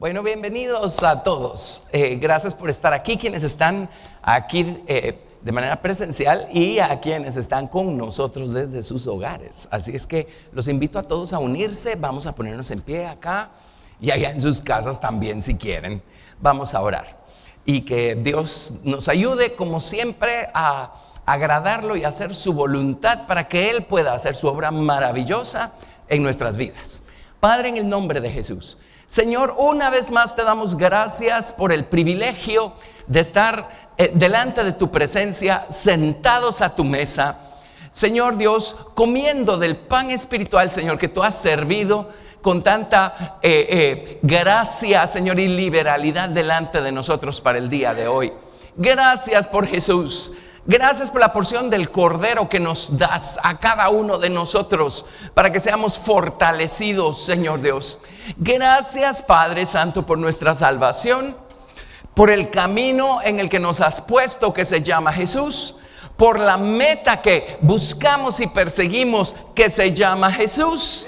Bueno, bienvenidos a todos. Gracias por estar aquí, quienes están aquí de manera presencial y a quienes están con nosotros desde sus hogares. Así es que los invito a todos a unirse. Vamos a ponernos en pie acá y allá en sus casas también si quieren. Vamos a orar y que Dios nos ayude como siempre a agradarlo y hacer su voluntad para que Él pueda hacer su obra maravillosa en nuestras vidas. Padre, en el nombre de Jesús, Señor, una vez más te damos gracias por el privilegio de estar delante de tu presencia, sentados a tu mesa, Señor Dios, comiendo del pan espiritual, Señor, que tú has servido con tanta gracia, Señor, y liberalidad delante de nosotros para el día de hoy. Gracias por Jesús. Gracias por la porción del Cordero que nos das a cada uno de nosotros para que seamos fortalecidos, Señor Dios. Gracias, Padre Santo, por nuestra salvación, por el camino en el que nos has puesto que se llama Jesús, por la meta que buscamos y perseguimos que se llama Jesús,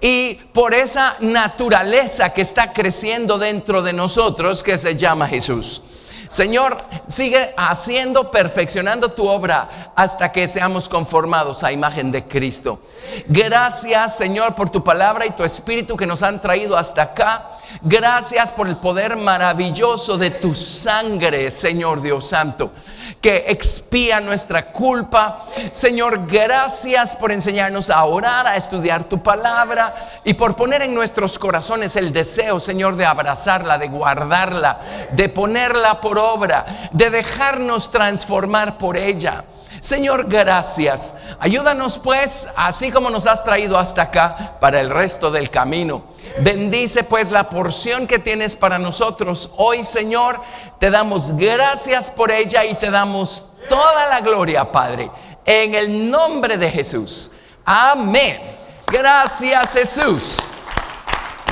y por esa naturaleza que está creciendo dentro de nosotros que se llama Jesús. Señor, sigue haciendo, perfeccionando tu obra hasta que seamos conformados a imagen de Cristo. Gracias, Señor, por tu palabra y tu espíritu que nos han traído hasta acá. Gracias por el poder maravilloso de tu sangre, Señor Dios Santo, que expía nuestra culpa. Señor, gracias por enseñarnos a orar, a estudiar tu palabra y por poner en nuestros corazones el deseo, Señor, de abrazarla, de guardarla, de ponerla por obra, de dejarnos transformar por ella. Señor, gracias. Ayúdanos pues, así como nos has traído hasta acá, para el resto del camino. Bendice pues la porción que tienes para nosotros hoy, Señor. Te damos gracias por ella y te damos toda la gloria, Padre, en el nombre de Jesús. Amén. Gracias, Jesús.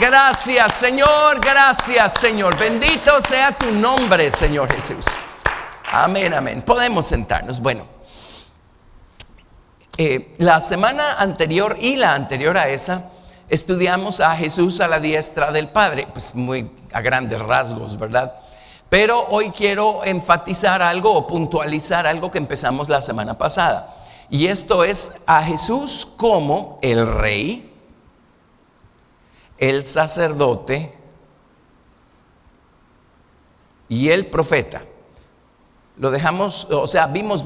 Gracias, Señor. Gracias, Señor. Bendito sea tu nombre, Señor Jesús. Amén, amén. Podemos sentarnos. Bueno, la semana anterior y la anterior a esa estudiamos a Jesús a la diestra del Padre, pues muy a grandes rasgos, ¿verdad? Pero hoy quiero enfatizar algo o puntualizar algo que empezamos la semana pasada. Y esto es a Jesús como el Rey, el sacerdote y el profeta. Lo dejamos, o sea, vimos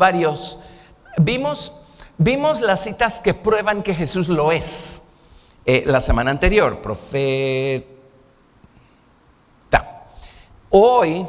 las citas que prueban que Jesús lo es. La semana anterior, profeta. Hoy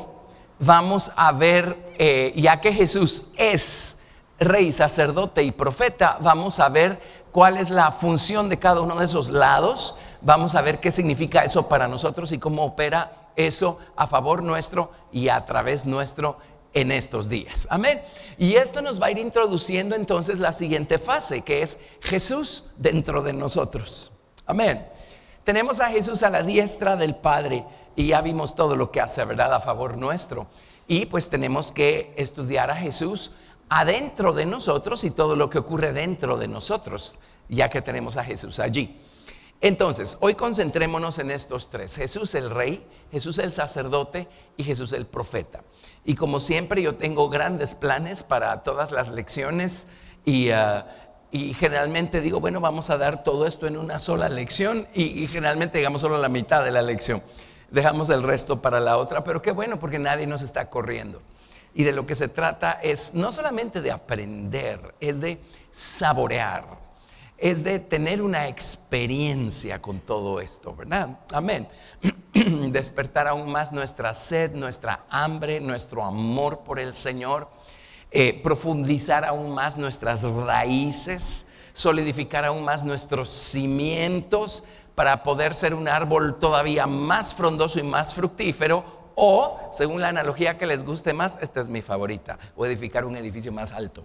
vamos a ver, ya que Jesús es rey, sacerdote y profeta, vamos a ver cuál es la función de cada uno de esos lados. Vamos a ver qué significa eso para nosotros y cómo opera eso a favor nuestro y a través nuestro en estos días. Amén. Y esto nos va a ir introduciendo entonces la siguiente fase, que es Jesús dentro de nosotros. Amén. Tenemos a Jesús a la diestra del Padre y ya vimos todo lo que hace, ¿verdad?, a favor nuestro. Y pues tenemos que estudiar a Jesús adentro de nosotros y todo lo que ocurre dentro de nosotros, ya que tenemos a Jesús allí. Entonces, hoy concentrémonos en estos tres: Jesús el Rey, Jesús el sacerdote y Jesús el profeta. Y como siempre, yo tengo grandes planes para todas las lecciones y generalmente digo, bueno, vamos a dar todo esto en una sola lección y generalmente digamos solo la mitad de la lección. Dejamos el resto para la otra, pero qué bueno, porque nadie nos está corriendo. Y de lo que se trata es no solamente de aprender, es de saborear, es de tener una experiencia con todo esto, ¿verdad? Amén. Despertar aún más nuestra sed, nuestra hambre, nuestro amor por el Señor. Profundizar aún más nuestras raíces, solidificar aún más nuestros cimientos para poder ser un árbol todavía más frondoso y más fructífero, o, según la analogía que les guste más, esta es mi favorita, o edificar un edificio más alto,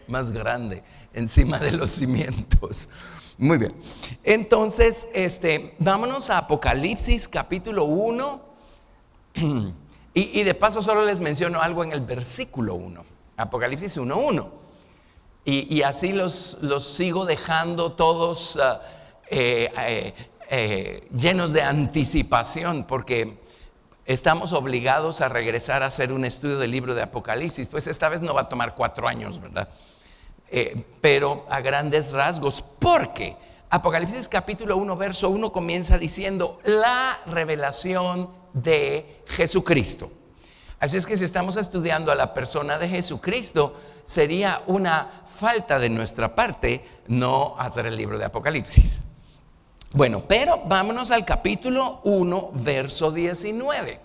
más grande, encima de los cimientos. Muy bien. Entonces, vámonos a Apocalipsis capítulo 1 y de paso solo les menciono algo en el versículo 1. Apocalipsis 1:1 y así los sigo dejando todos llenos de anticipación, porque estamos obligados a regresar a hacer un estudio del libro de Apocalipsis. Pues esta vez no va a tomar 4 años, ¿verdad? Pero a grandes rasgos, porque Apocalipsis capítulo 1, verso 1 comienza diciendo la revelación de Jesucristo. Así es que si estamos estudiando a la persona de Jesucristo, sería una falta de nuestra parte no hacer el libro de Apocalipsis. Bueno, pero vámonos al capítulo 1, verso 19.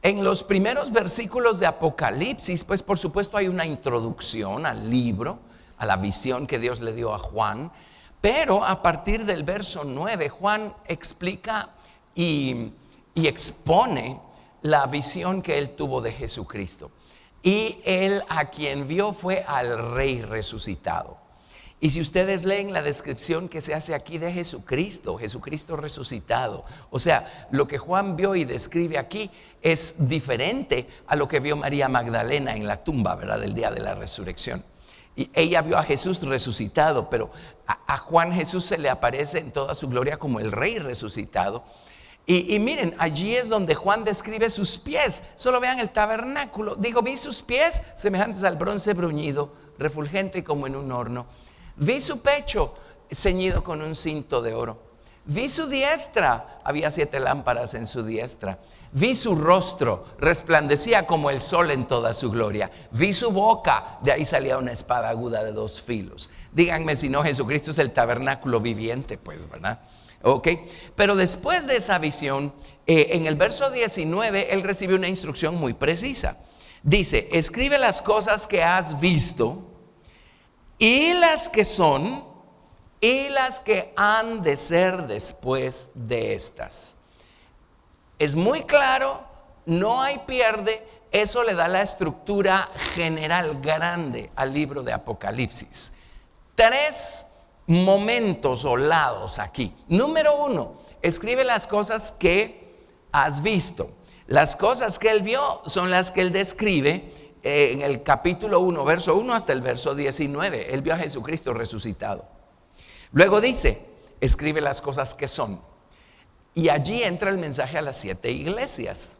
En los primeros versículos de Apocalipsis, pues por supuesto hay una introducción al libro, a la visión que Dios le dio a Juan, pero a partir del verso 9, Juan explica y expone la visión que él tuvo de Jesucristo. Y él a quien vio fue al Rey resucitado. Y si ustedes leen la descripción que se hace aquí de Jesucristo, Jesucristo resucitado, o sea, lo que Juan vio y describe aquí es diferente a lo que vio María Magdalena en la tumba, ¿verdad? Del día de la resurrección. Y ella vio a Jesús resucitado, pero a Juan Jesús se le aparece en toda su gloria como el Rey resucitado. Y miren, allí es donde Juan describe sus pies. Solo vean el tabernáculo. Digo, vi sus pies semejantes al bronce bruñido, refulgente como en un horno. Vi su pecho ceñido con un cinto de oro. Vi su diestra, había 7 lámparas en su diestra. Vi su rostro, resplandecía como el sol en toda su gloria. Vi su boca, de ahí salía una espada aguda de 2 filos. Díganme si no, Jesucristo es el tabernáculo viviente, pues, ¿verdad? Ok, pero después de esa visión, en el verso 19, él recibe una instrucción muy precisa. Dice, escribe las cosas que has visto, y las que son, y las que han de ser después de estas. Es muy claro, no hay pierde, eso le da la estructura general grande al libro de Apocalipsis. 3 momentos o lados aquí. Número 1, escribe las cosas que has visto. Las cosas que él vio son las que él describe en el capítulo 1, verso 1 hasta el verso 19. Él vio a Jesucristo resucitado. Luego dice, escribe las cosas que son. Y allí entra el mensaje a las 7 iglesias.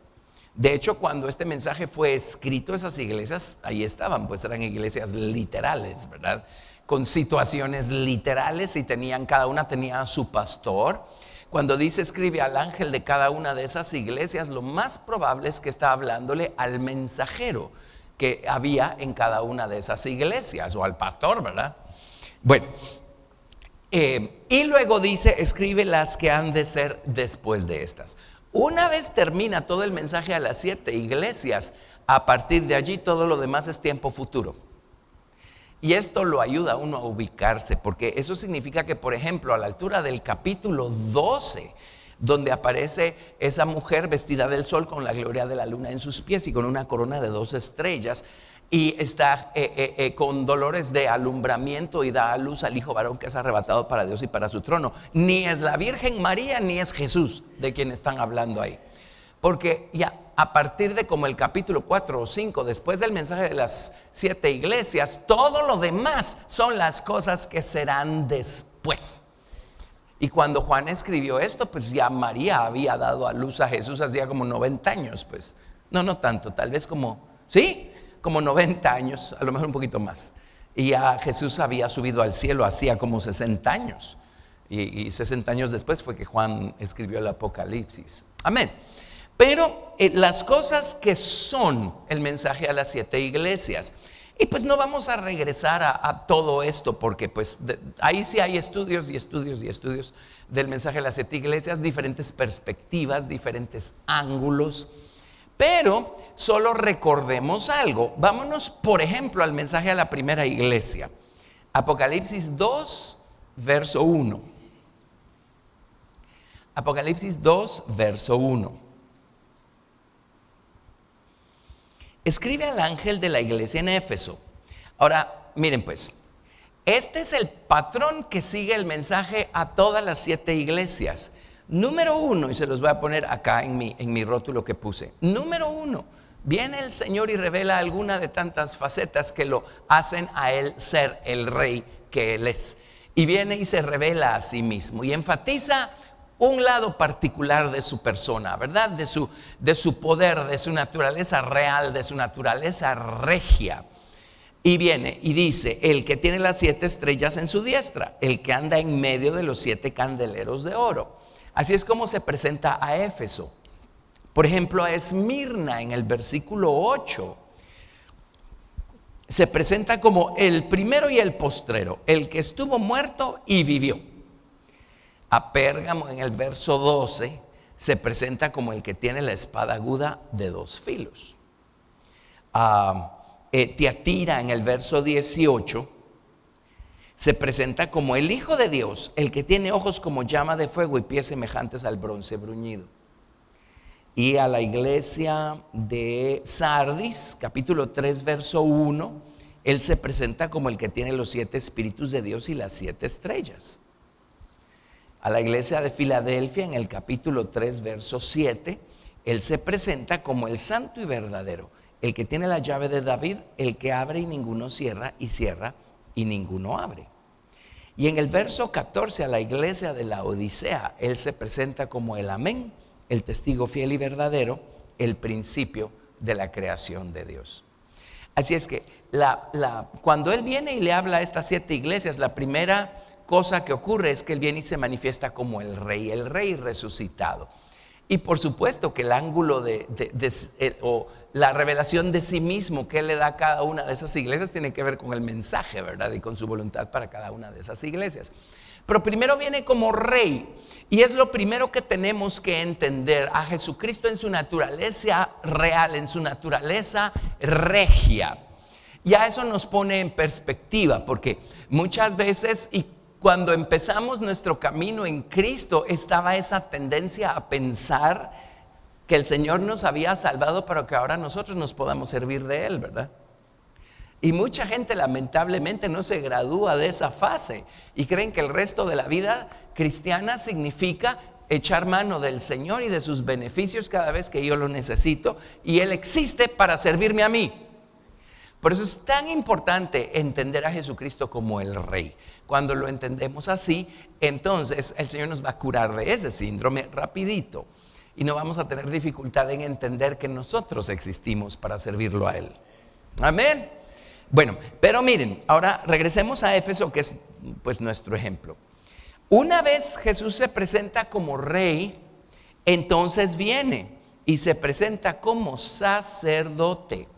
De hecho, cuando este mensaje fue escrito, esas iglesias ahí estaban, pues eran iglesias literales, ¿verdad? Con situaciones literales y cada una tenía a su pastor. Cuando dice escribe al ángel de cada una de esas iglesias, lo más probable es que está hablándole al mensajero que había en cada una de esas iglesias, o al pastor, ¿verdad? Bueno, y luego dice, escribe las que han de ser después de estas. Una vez termina todo el mensaje a las 7 iglesias, a partir de allí todo lo demás es tiempo futuro. Y esto lo ayuda a uno a ubicarse, porque eso significa que, por ejemplo, a la altura del capítulo 12, donde aparece esa mujer vestida del sol con la gloria de la luna en sus pies y con una corona de 2 estrellas, y está con dolores de alumbramiento y da a luz al hijo varón que es arrebatado para Dios y para su trono. Ni es la Virgen María ni es Jesús de quien están hablando ahí, porque ya a partir de como el capítulo 4 o 5, después del mensaje de las 7 iglesias, todo lo demás son las cosas que serán después. Y cuando Juan escribió esto, pues ya María había dado a luz a Jesús hacía como 90 años, pues. No tanto, tal vez como 90 años, a lo mejor un poquito más. Y ya Jesús había subido al cielo hacía como 60 años. Y 60 años después fue que Juan escribió el Apocalipsis. Amén. Pero las cosas que son el mensaje a las 7 iglesias. Y pues no vamos a regresar a todo esto, porque pues ahí sí hay estudios y estudios y estudios del mensaje a las 7 iglesias, diferentes perspectivas, diferentes ángulos. Pero solo recordemos algo. Vámonos, por ejemplo, al mensaje a la primera iglesia. Apocalipsis 2, verso 1. Apocalipsis 2, verso 1. Escribe al ángel de la iglesia en Éfeso. Ahora, miren pues, este es el patrón que sigue el mensaje a todas las 7 iglesias. Número 1, y se los voy a poner acá en mi rótulo que puse. Número 1, viene el Señor y revela alguna de tantas facetas que lo hacen a Él ser el Rey que Él es. Y viene y se revela a sí mismo y enfatiza un lado particular de su persona, ¿verdad? De su poder, de su naturaleza real, de su naturaleza regia. Y viene y dice: el que tiene las 7 estrellas en su diestra, el que anda en medio de los 7 candeleros de oro. Así es como se presenta a Éfeso. Por ejemplo, a Esmirna en el versículo 8. Se presenta como el primero y el postrero, el que estuvo muerto y vivió. A Pérgamo en el verso 12 se presenta como el que tiene la espada aguda de 2 filos. A Tiatira en el verso 18 se presenta como el Hijo de Dios, el que tiene ojos como llama de fuego y pies semejantes al bronce bruñido. Y a la iglesia de Sardis, capítulo 3, verso 1, él se presenta como el que tiene los 7 espíritus de Dios y las 7 estrellas. A la iglesia de Filadelfia, en el capítulo 3, verso 7, él se presenta como el santo y verdadero, el que tiene la llave de David, el que abre y ninguno cierra, y cierra y ninguno abre. Y en el verso 14, a la iglesia de la Odisea, él se presenta como el amén, el testigo fiel y verdadero, el principio de la creación de Dios. Así es que cuando él viene y le habla a estas 7 iglesias, la primera cosa que ocurre es que él viene y se manifiesta como el rey resucitado. Y por supuesto que el ángulo o la revelación de sí mismo que él le da a cada una de esas iglesias tiene que ver con el mensaje, ¿verdad? Y con su voluntad para cada una de esas iglesias. Pero primero viene como rey, y es lo primero que tenemos que entender a Jesucristo en su naturaleza real, en su naturaleza regia. Ya eso nos pone en perspectiva, porque muchas veces, y cuando empezamos nuestro camino en Cristo, estaba esa tendencia a pensar que el Señor nos había salvado para que ahora nosotros nos podamos servir de Él, ¿verdad? Y mucha gente lamentablemente no se gradúa de esa fase y creen que el resto de la vida cristiana significa echar mano del Señor y de sus beneficios cada vez que yo lo necesito, y Él existe para servirme a mí. Por eso es tan importante entender a Jesucristo como el Rey. Cuando lo entendemos así, entonces el Señor nos va a curar de ese síndrome rapidito, y no vamos a tener dificultad en entender que nosotros existimos para servirlo a Él. Amén. Bueno, pero miren, ahora regresemos a Éfeso, que es pues nuestro ejemplo. Una vez Jesús se presenta como Rey, entonces viene y se presenta como sacerdote.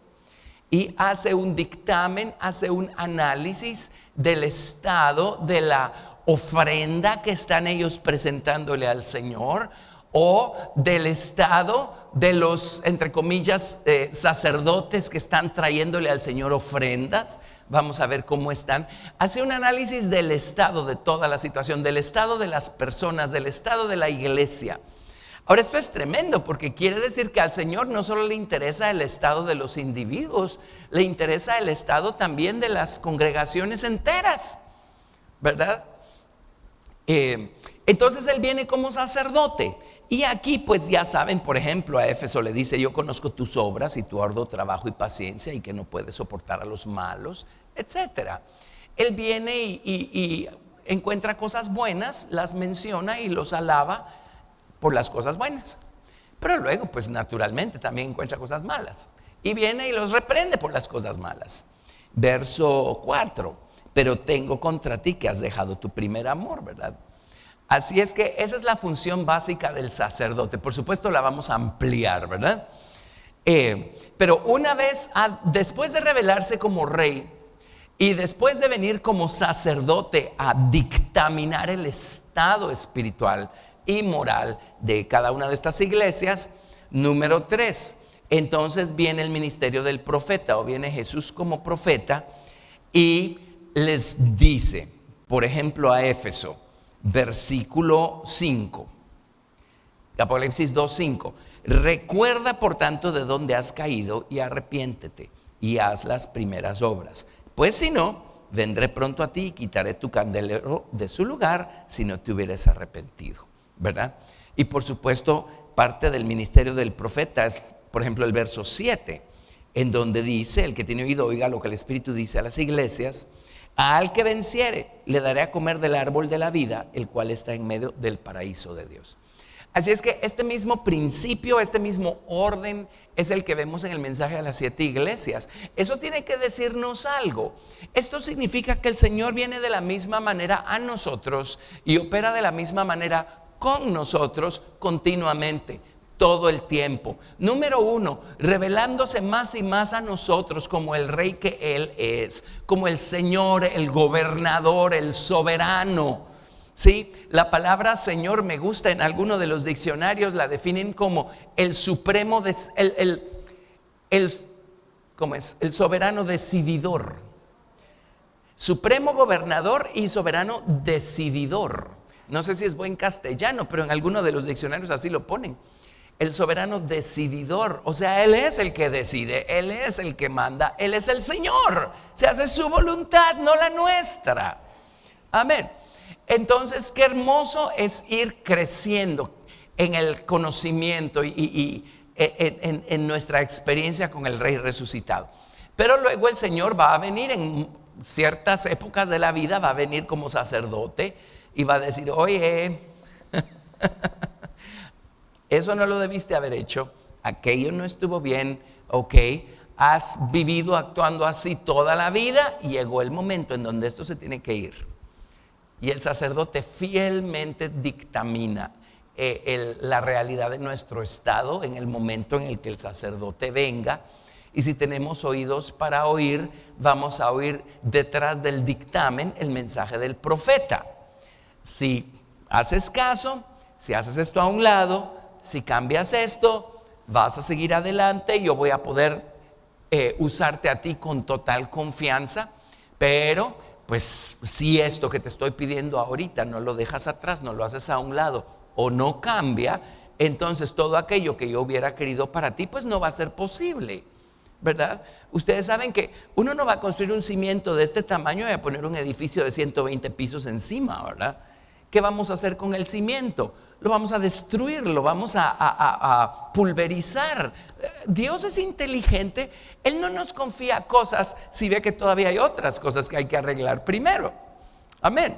Y hace un dictamen, hace un análisis del estado de la ofrenda que están ellos presentándole al Señor, o del estado de los, entre comillas, sacerdotes que están trayéndole al Señor ofrendas. Vamos a ver cómo están. Hace un análisis del estado de toda la situación, del estado de las personas, del estado de la iglesia. Ahora, esto es tremendo, porque quiere decir que al Señor no solo le interesa el estado de los individuos, le interesa el estado también de las congregaciones enteras, ¿verdad? Entonces Él viene como sacerdote. Y aquí pues ya saben, por ejemplo, a Éfeso le dice: yo conozco tus obras y tu arduo trabajo y paciencia, y que no puedes soportar a los malos, etc. Él viene y encuentra cosas buenas, las menciona y los alaba por las cosas buenas. Pero luego pues naturalmente también encuentra cosas malas, y viene y los reprende por las cosas malas. Verso 4: pero tengo contra ti que has dejado tu primer amor, ¿verdad? Así es que esa es la función básica del sacerdote. Por supuesto la vamos a ampliar, ¿verdad? Pero una vez, después de revelarse como rey y después de venir como sacerdote a dictaminar el estado espiritual y moral de cada una de estas iglesias, número 3, entonces viene el ministerio del profeta, o viene Jesús como profeta y les dice, por ejemplo, a Éfeso, versículo 5, Apocalipsis 2:5: recuerda por tanto de dónde has caído y arrepiéntete y haz las primeras obras, pues si no, vendré pronto a ti y quitaré tu candelero de su lugar si no te hubieras arrepentido, ¿verdad? Y por supuesto parte del ministerio del profeta es, por ejemplo, el verso 7, en donde dice: el que tiene oído oiga lo que el Espíritu dice a las iglesias. Al que venciere, le daré a comer del árbol de la vida, el cual está en medio del paraíso de Dios. Así es que este mismo principio, este mismo orden es el que vemos en el mensaje a las 7 iglesias. Eso tiene que decirnos algo. Esto significa que el Señor viene de la misma manera a nosotros y opera de la misma manera con nosotros continuamente, todo el tiempo. Número 1, revelándose más y más a nosotros como el Rey que Él es, como el Señor, el gobernador, el soberano. ¿Sí? La palabra Señor me gusta, en algunos de los diccionarios la definen como el supremo, ¿cómo es? El soberano decididor. Supremo gobernador y soberano decididor. No sé si es buen castellano, pero en algunos de los diccionarios así lo ponen. El soberano decididor, o sea, Él es el que decide, Él es el que manda, Él es el Señor. Se hace su voluntad, no la nuestra. Amén. Entonces, qué hermoso es ir creciendo en el conocimiento y en nuestra experiencia con el Rey resucitado. Pero luego el Señor va a venir en ciertas épocas de la vida, va a venir como sacerdote y va a decir, oye, eso no lo debiste haber hecho, aquello no estuvo bien, ok, has vivido actuando así toda la vida y llegó el momento en donde esto se tiene que ir. Y el sacerdote fielmente dictamina la realidad de nuestro estado en el momento en el que el sacerdote venga. Y si tenemos oídos para oír, vamos a oír detrás del dictamen el mensaje del profeta. Si haces caso, si haces esto a un lado, si cambias esto, vas a seguir adelante. Yo voy a poder usarte a ti con total confianza, pero pues si esto que te estoy pidiendo ahorita no lo dejas atrás, no lo haces a un lado o no cambia, entonces todo aquello que yo hubiera querido para ti pues no va a ser posible, ¿verdad? Ustedes saben que uno no va a construir un cimiento de este tamaño y a poner un edificio de 120 pisos encima, ¿verdad? ¿Qué vamos a hacer con el cimiento? Lo vamos a destruir, lo vamos a pulverizar. Dios es inteligente, Él no nos confía cosas si ve que todavía hay otras cosas que hay que arreglar primero. Amén.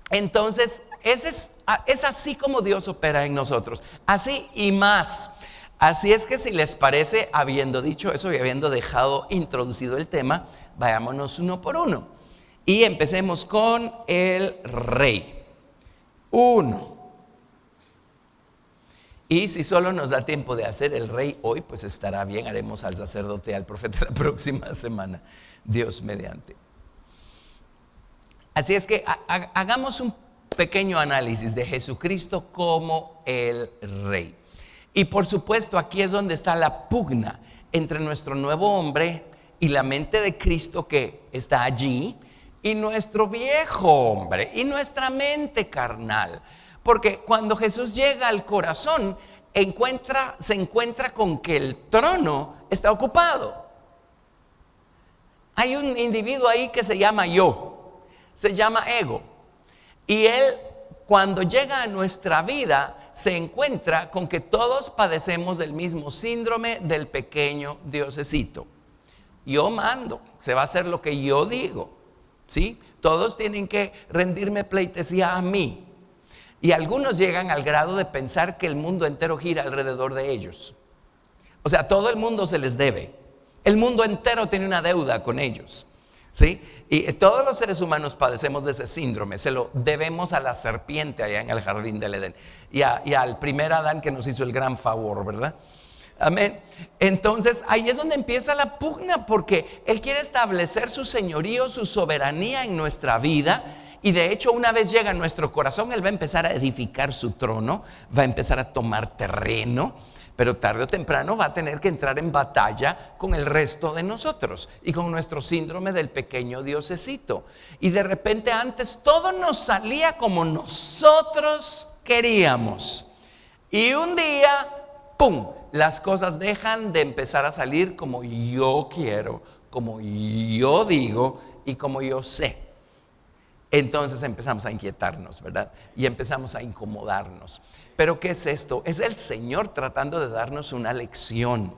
Entonces, es así como Dios opera en nosotros, así y más. Así es que si les parece, habiendo dicho eso y habiendo dejado introducido el tema, vayámonos uno por uno. Y empecemos con el Rey. 1. Y si solo nos da tiempo de hacer el Rey hoy, pues estará bien, haremos al sacerdote y al profeta la próxima semana, Dios mediante. Así es que hagamos un pequeño análisis de Jesucristo como el Rey. Y por supuesto aquí es donde está la pugna entre nuestro nuevo hombre y la mente de Cristo que está allí, y nuestro viejo hombre y nuestra mente carnal. Porque cuando Jesús llega al corazón, se encuentra con que el trono está ocupado. Hay un individuo ahí que se llama yo, se llama ego. Y él, cuando llega a nuestra vida, se encuentra con que todos padecemos del mismo síndrome del pequeño diosecito. Yo mando, se va a hacer lo que yo digo, ¿sí? Todos tienen que rendirme pleitesía a mí. Y algunos llegan al grado de pensar que el mundo entero gira alrededor de ellos. O sea, todo el mundo se les debe. El mundo entero tiene una deuda con ellos, ¿sí? Y todos los seres humanos padecemos de ese síndrome. Se lo debemos a la serpiente allá en el jardín del Edén. Y al primer Adán que nos hizo el gran favor, ¿verdad? Amén. Entonces ahí es donde empieza la pugna, porque Él quiere establecer su señorío, su soberanía en nuestra vida. Y de hecho, una vez llega a nuestro corazón, Él va a empezar a edificar su trono, va a empezar a tomar terreno, pero tarde o temprano va a tener que entrar en batalla con el resto de nosotros y con nuestro síndrome del pequeño diosecito. Y de repente antes todo nos salía como nosotros queríamos. Y un día, ¡pum!, las cosas dejan de empezar a salir como yo quiero, como yo digo y como yo sé. Entonces empezamos a inquietarnos, ¿verdad? Y empezamos a incomodarnos. Pero ¿qué es esto? Es el Señor tratando de darnos una lección.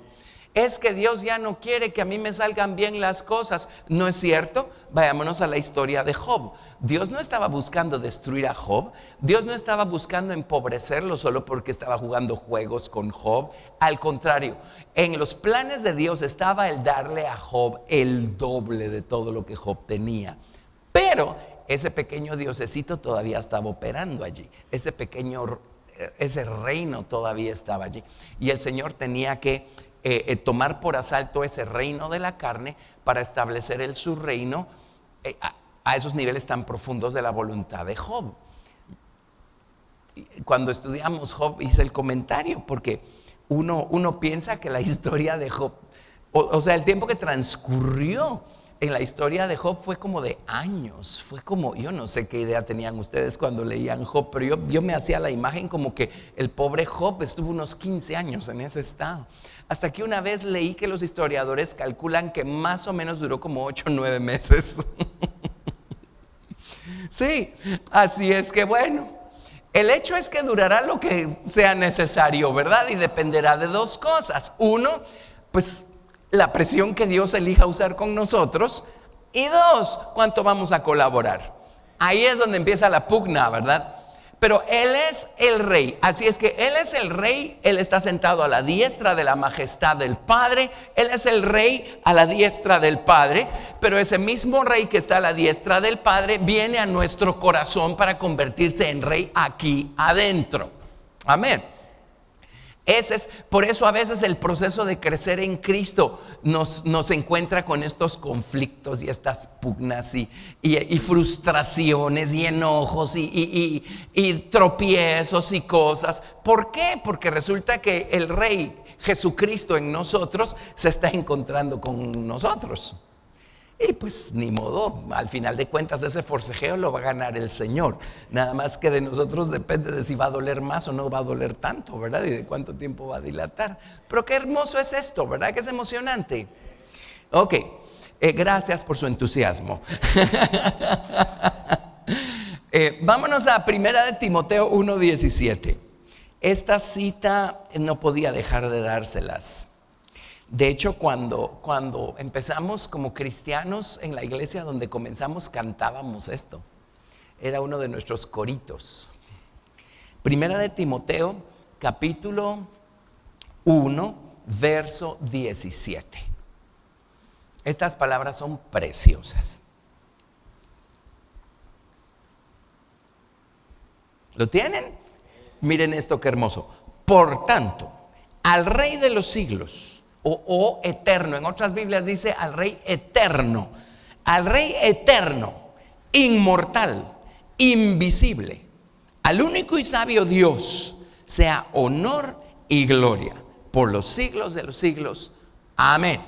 Es que Dios ya no quiere que a mí me salgan bien las cosas. ¿No es cierto? Vayámonos a la historia de Job. Dios no estaba buscando destruir a Job. Dios no estaba buscando empobrecerlo solo porque estaba jugando juegos con Job. Al contrario, en los planes de Dios estaba el darle a Job el doble de todo lo que Job tenía. Pero ese pequeño diosecito todavía estaba operando allí. Ese reino todavía estaba allí. Y el Señor tenía que tomar por asalto ese reino de la carne para establecer su reino a esos niveles tan profundos de la voluntad de Job. Cuando estudiamos Job hice el comentario porque uno piensa que la historia de Job, o sea, el tiempo que transcurrió en la historia de Job fue como de años, fue como, yo no sé qué idea tenían ustedes cuando leían Job, pero yo me hacía la imagen como que el pobre Job estuvo unos 15 años en ese estado. Hasta que una vez leí que los historiadores calculan que más o menos duró como 8 o 9 meses. Sí, así es que bueno, el hecho es que durará lo que sea necesario, ¿verdad? Y dependerá de dos cosas. Uno, pues la presión que Dios elija usar con nosotros. Y dos, cuánto vamos a colaborar. Ahí es donde empieza la pugna, ¿verdad? Pero Él es el rey, así es que Él es el rey, Él está sentado a la diestra de la majestad del Padre, Él es el rey a la diestra del Padre, pero ese mismo rey que está a la diestra del Padre viene a nuestro corazón para convertirse en rey aquí adentro. Amén. Por eso a veces el proceso de crecer en Cristo nos encuentra con estos conflictos y estas pugnas y frustraciones y enojos y tropiezos y cosas. ¿Por qué? Porque resulta que el Rey Jesucristo en nosotros se está encontrando con nosotros. Y pues ni modo, al final de cuentas ese forcejeo lo va a ganar el Señor. Nada más que de nosotros depende de si va a doler más o no va a doler tanto, ¿verdad? Y de cuánto tiempo va a dilatar. Pero qué hermoso es esto, ¿verdad? Que es emocionante. Ok, gracias por su entusiasmo. Vámonos a 1 Timoteo 1:17. Esta cita no podía dejar de dárselas. De hecho, cuando empezamos como cristianos en la iglesia donde comenzamos, cantábamos esto. Era uno de nuestros coritos. 1 Timoteo, capítulo 1, verso 17. Estas palabras son preciosas. ¿Lo tienen? Miren esto, qué hermoso. Por tanto, al Rey de los siglos, o eterno, en otras Biblias dice al Rey eterno, inmortal, invisible, al único y sabio Dios, sea honor y gloria por los siglos de los siglos. Amén.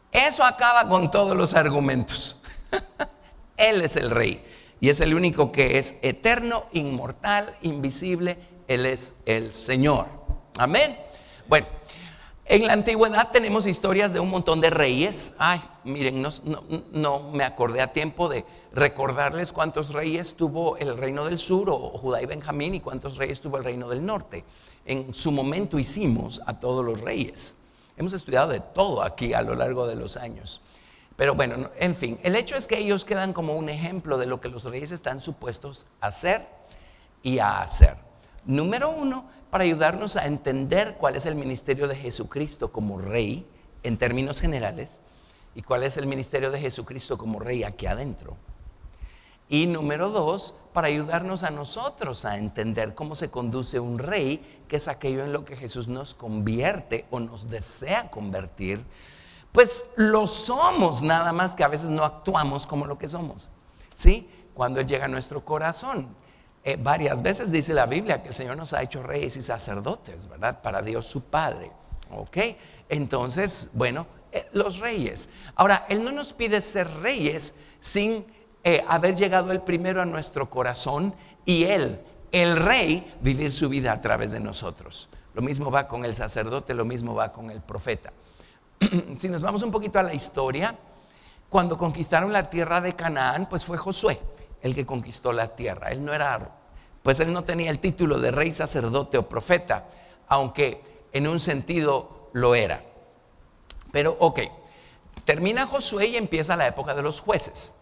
Eso acaba con todos los argumentos. Él es el Rey y es el único que es eterno, inmortal, invisible. Él es el Señor. Amén. Bueno, en la antigüedad tenemos historias de un montón de reyes. Ay, miren, no me acordé a tiempo de recordarles cuántos reyes tuvo el reino del sur o Judá y Benjamín y cuántos reyes tuvo el reino del norte. En su momento hicimos a todos los reyes. Hemos estudiado de todo aquí a lo largo de los años. Pero bueno, en fin, el hecho es que ellos quedan como un ejemplo de lo que los reyes están supuestos a hacer y a hacer. Número uno, para ayudarnos a entender cuál es el ministerio de Jesucristo como rey en términos generales y cuál es el ministerio de Jesucristo como rey aquí adentro. Y número dos, para ayudarnos a nosotros a entender cómo se conduce un rey, que es aquello en lo que Jesús nos convierte o nos desea convertir. Pues lo somos, nada más que a veces no actuamos como lo que somos, ¿sí? Cuando Él llega a nuestro corazón. Varias veces dice la Biblia que el Señor nos ha hecho reyes y sacerdotes, ¿verdad? Para Dios su Padre, ¿ok? Entonces, bueno, los reyes. Ahora, Él no nos pide ser reyes sin haber llegado Él primero a nuestro corazón y Él, el rey, vivir su vida a través de nosotros. Lo mismo va con el sacerdote, lo mismo va con el profeta. Si nos vamos un poquito a la historia, cuando conquistaron la tierra de Canaán, pues fue Josué el que conquistó la tierra. Él no tenía el título de rey, sacerdote o profeta, aunque en un sentido lo era. Pero ok, termina Josué y empieza la época de los jueces.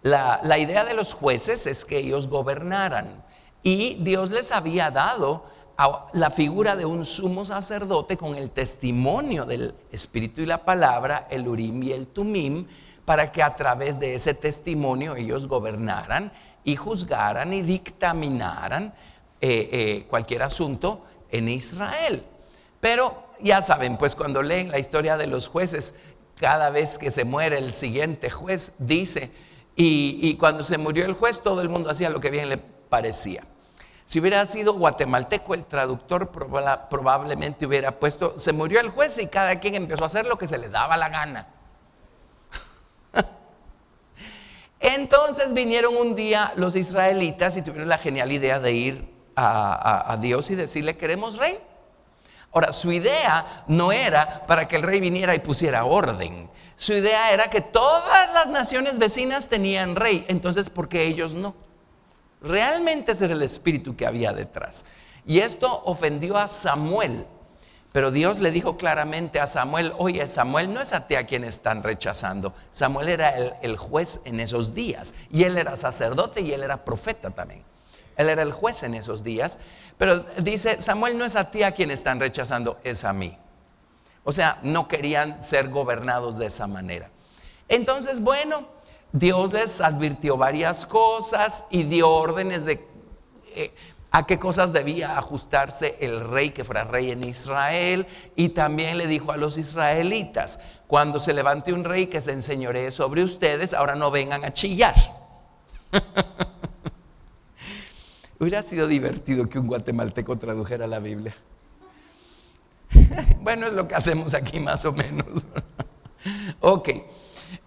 La idea de los jueces es que ellos gobernaran, y Dios les había dado a la figura de un sumo sacerdote con el testimonio del Espíritu y la palabra, el Urim y el Tumim, para que a través de ese testimonio ellos gobernaran y juzgaran y dictaminaran cualquier asunto en Israel. Pero ya saben, pues cuando leen la historia de los jueces, cada vez que se muere el siguiente juez, dice, y cuando se murió el juez, todo el mundo hacía lo que bien le parecía. Si hubiera sido guatemalteco, el traductor probablemente hubiera puesto, se murió el juez y cada quien empezó a hacer lo que se le daba la gana. Entonces vinieron un día los israelitas y tuvieron la genial idea de ir a Dios y decirle, queremos rey. Ahora, su idea no era para que el rey viniera y pusiera orden. Su idea era que todas las naciones vecinas tenían rey, entonces ¿por qué ellos no? Realmente ese era el espíritu que había detrás. Y esto ofendió a Samuel. Pero Dios le dijo claramente a Samuel, oye, Samuel, no es a ti a quien están rechazando. Samuel era el juez en esos días. Y él era sacerdote y él era profeta también. Él era el juez en esos días. Pero dice, Samuel, no es a ti a quien están rechazando, es a mí. O sea, no querían ser gobernados de esa manera. Entonces, bueno, Dios les advirtió varias cosas y dio órdenes de a qué cosas debía ajustarse el rey que fuera rey en Israel. Y también le dijo a los israelitas, cuando se levante un rey que se enseñoree sobre ustedes, ahora no vengan a chillar. Hubiera sido divertido que un guatemalteco tradujera la Biblia. Bueno, es lo que hacemos aquí más o menos. Ok,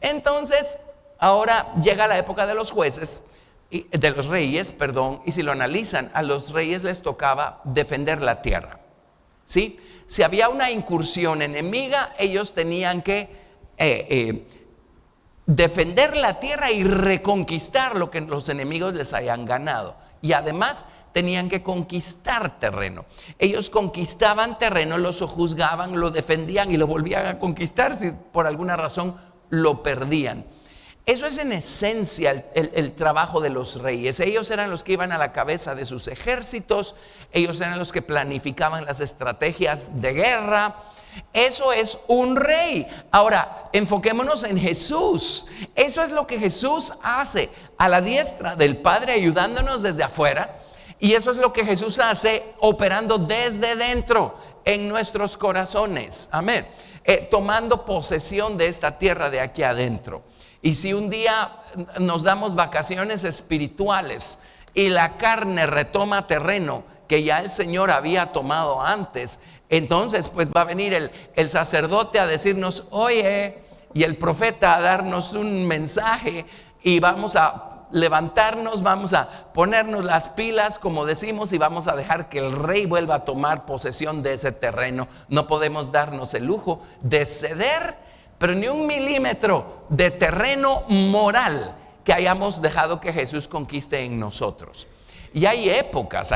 entonces ahora llega la época de los jueces, de los reyes, perdón, y si lo analizan, a los reyes les tocaba defender la tierra, ¿sí? Si había una incursión enemiga, ellos tenían que defender la tierra y reconquistar lo que los enemigos les hayan ganado. Y además tenían que conquistar terreno. Ellos conquistaban terreno, lo sojuzgaban, lo defendían y lo volvían a conquistar si por alguna razón lo perdían. Eso es en esencia el trabajo de los reyes. Ellos eran los que iban a la cabeza de sus ejércitos, ellos eran los que planificaban las estrategias de guerra. Eso es un rey. Ahora, enfoquémonos en Jesús. Eso es lo que Jesús hace a la diestra del Padre, ayudándonos desde afuera. Y eso es lo que Jesús hace operando desde dentro en nuestros corazones. Amén. Tomando posesión de esta tierra de aquí adentro. Y si un día nos damos vacaciones espirituales y la carne retoma terreno que ya el Señor había tomado antes, entonces pues va a venir el sacerdote a decirnos, oye, y el profeta a darnos un mensaje, y vamos a levantarnos, vamos a ponernos las pilas, como decimos, y vamos a dejar que el rey vuelva a tomar posesión de ese terreno. No podemos darnos el lujo de ceder, pero ni un milímetro de terreno moral que hayamos dejado que Jesús conquiste en nosotros. Y hay épocas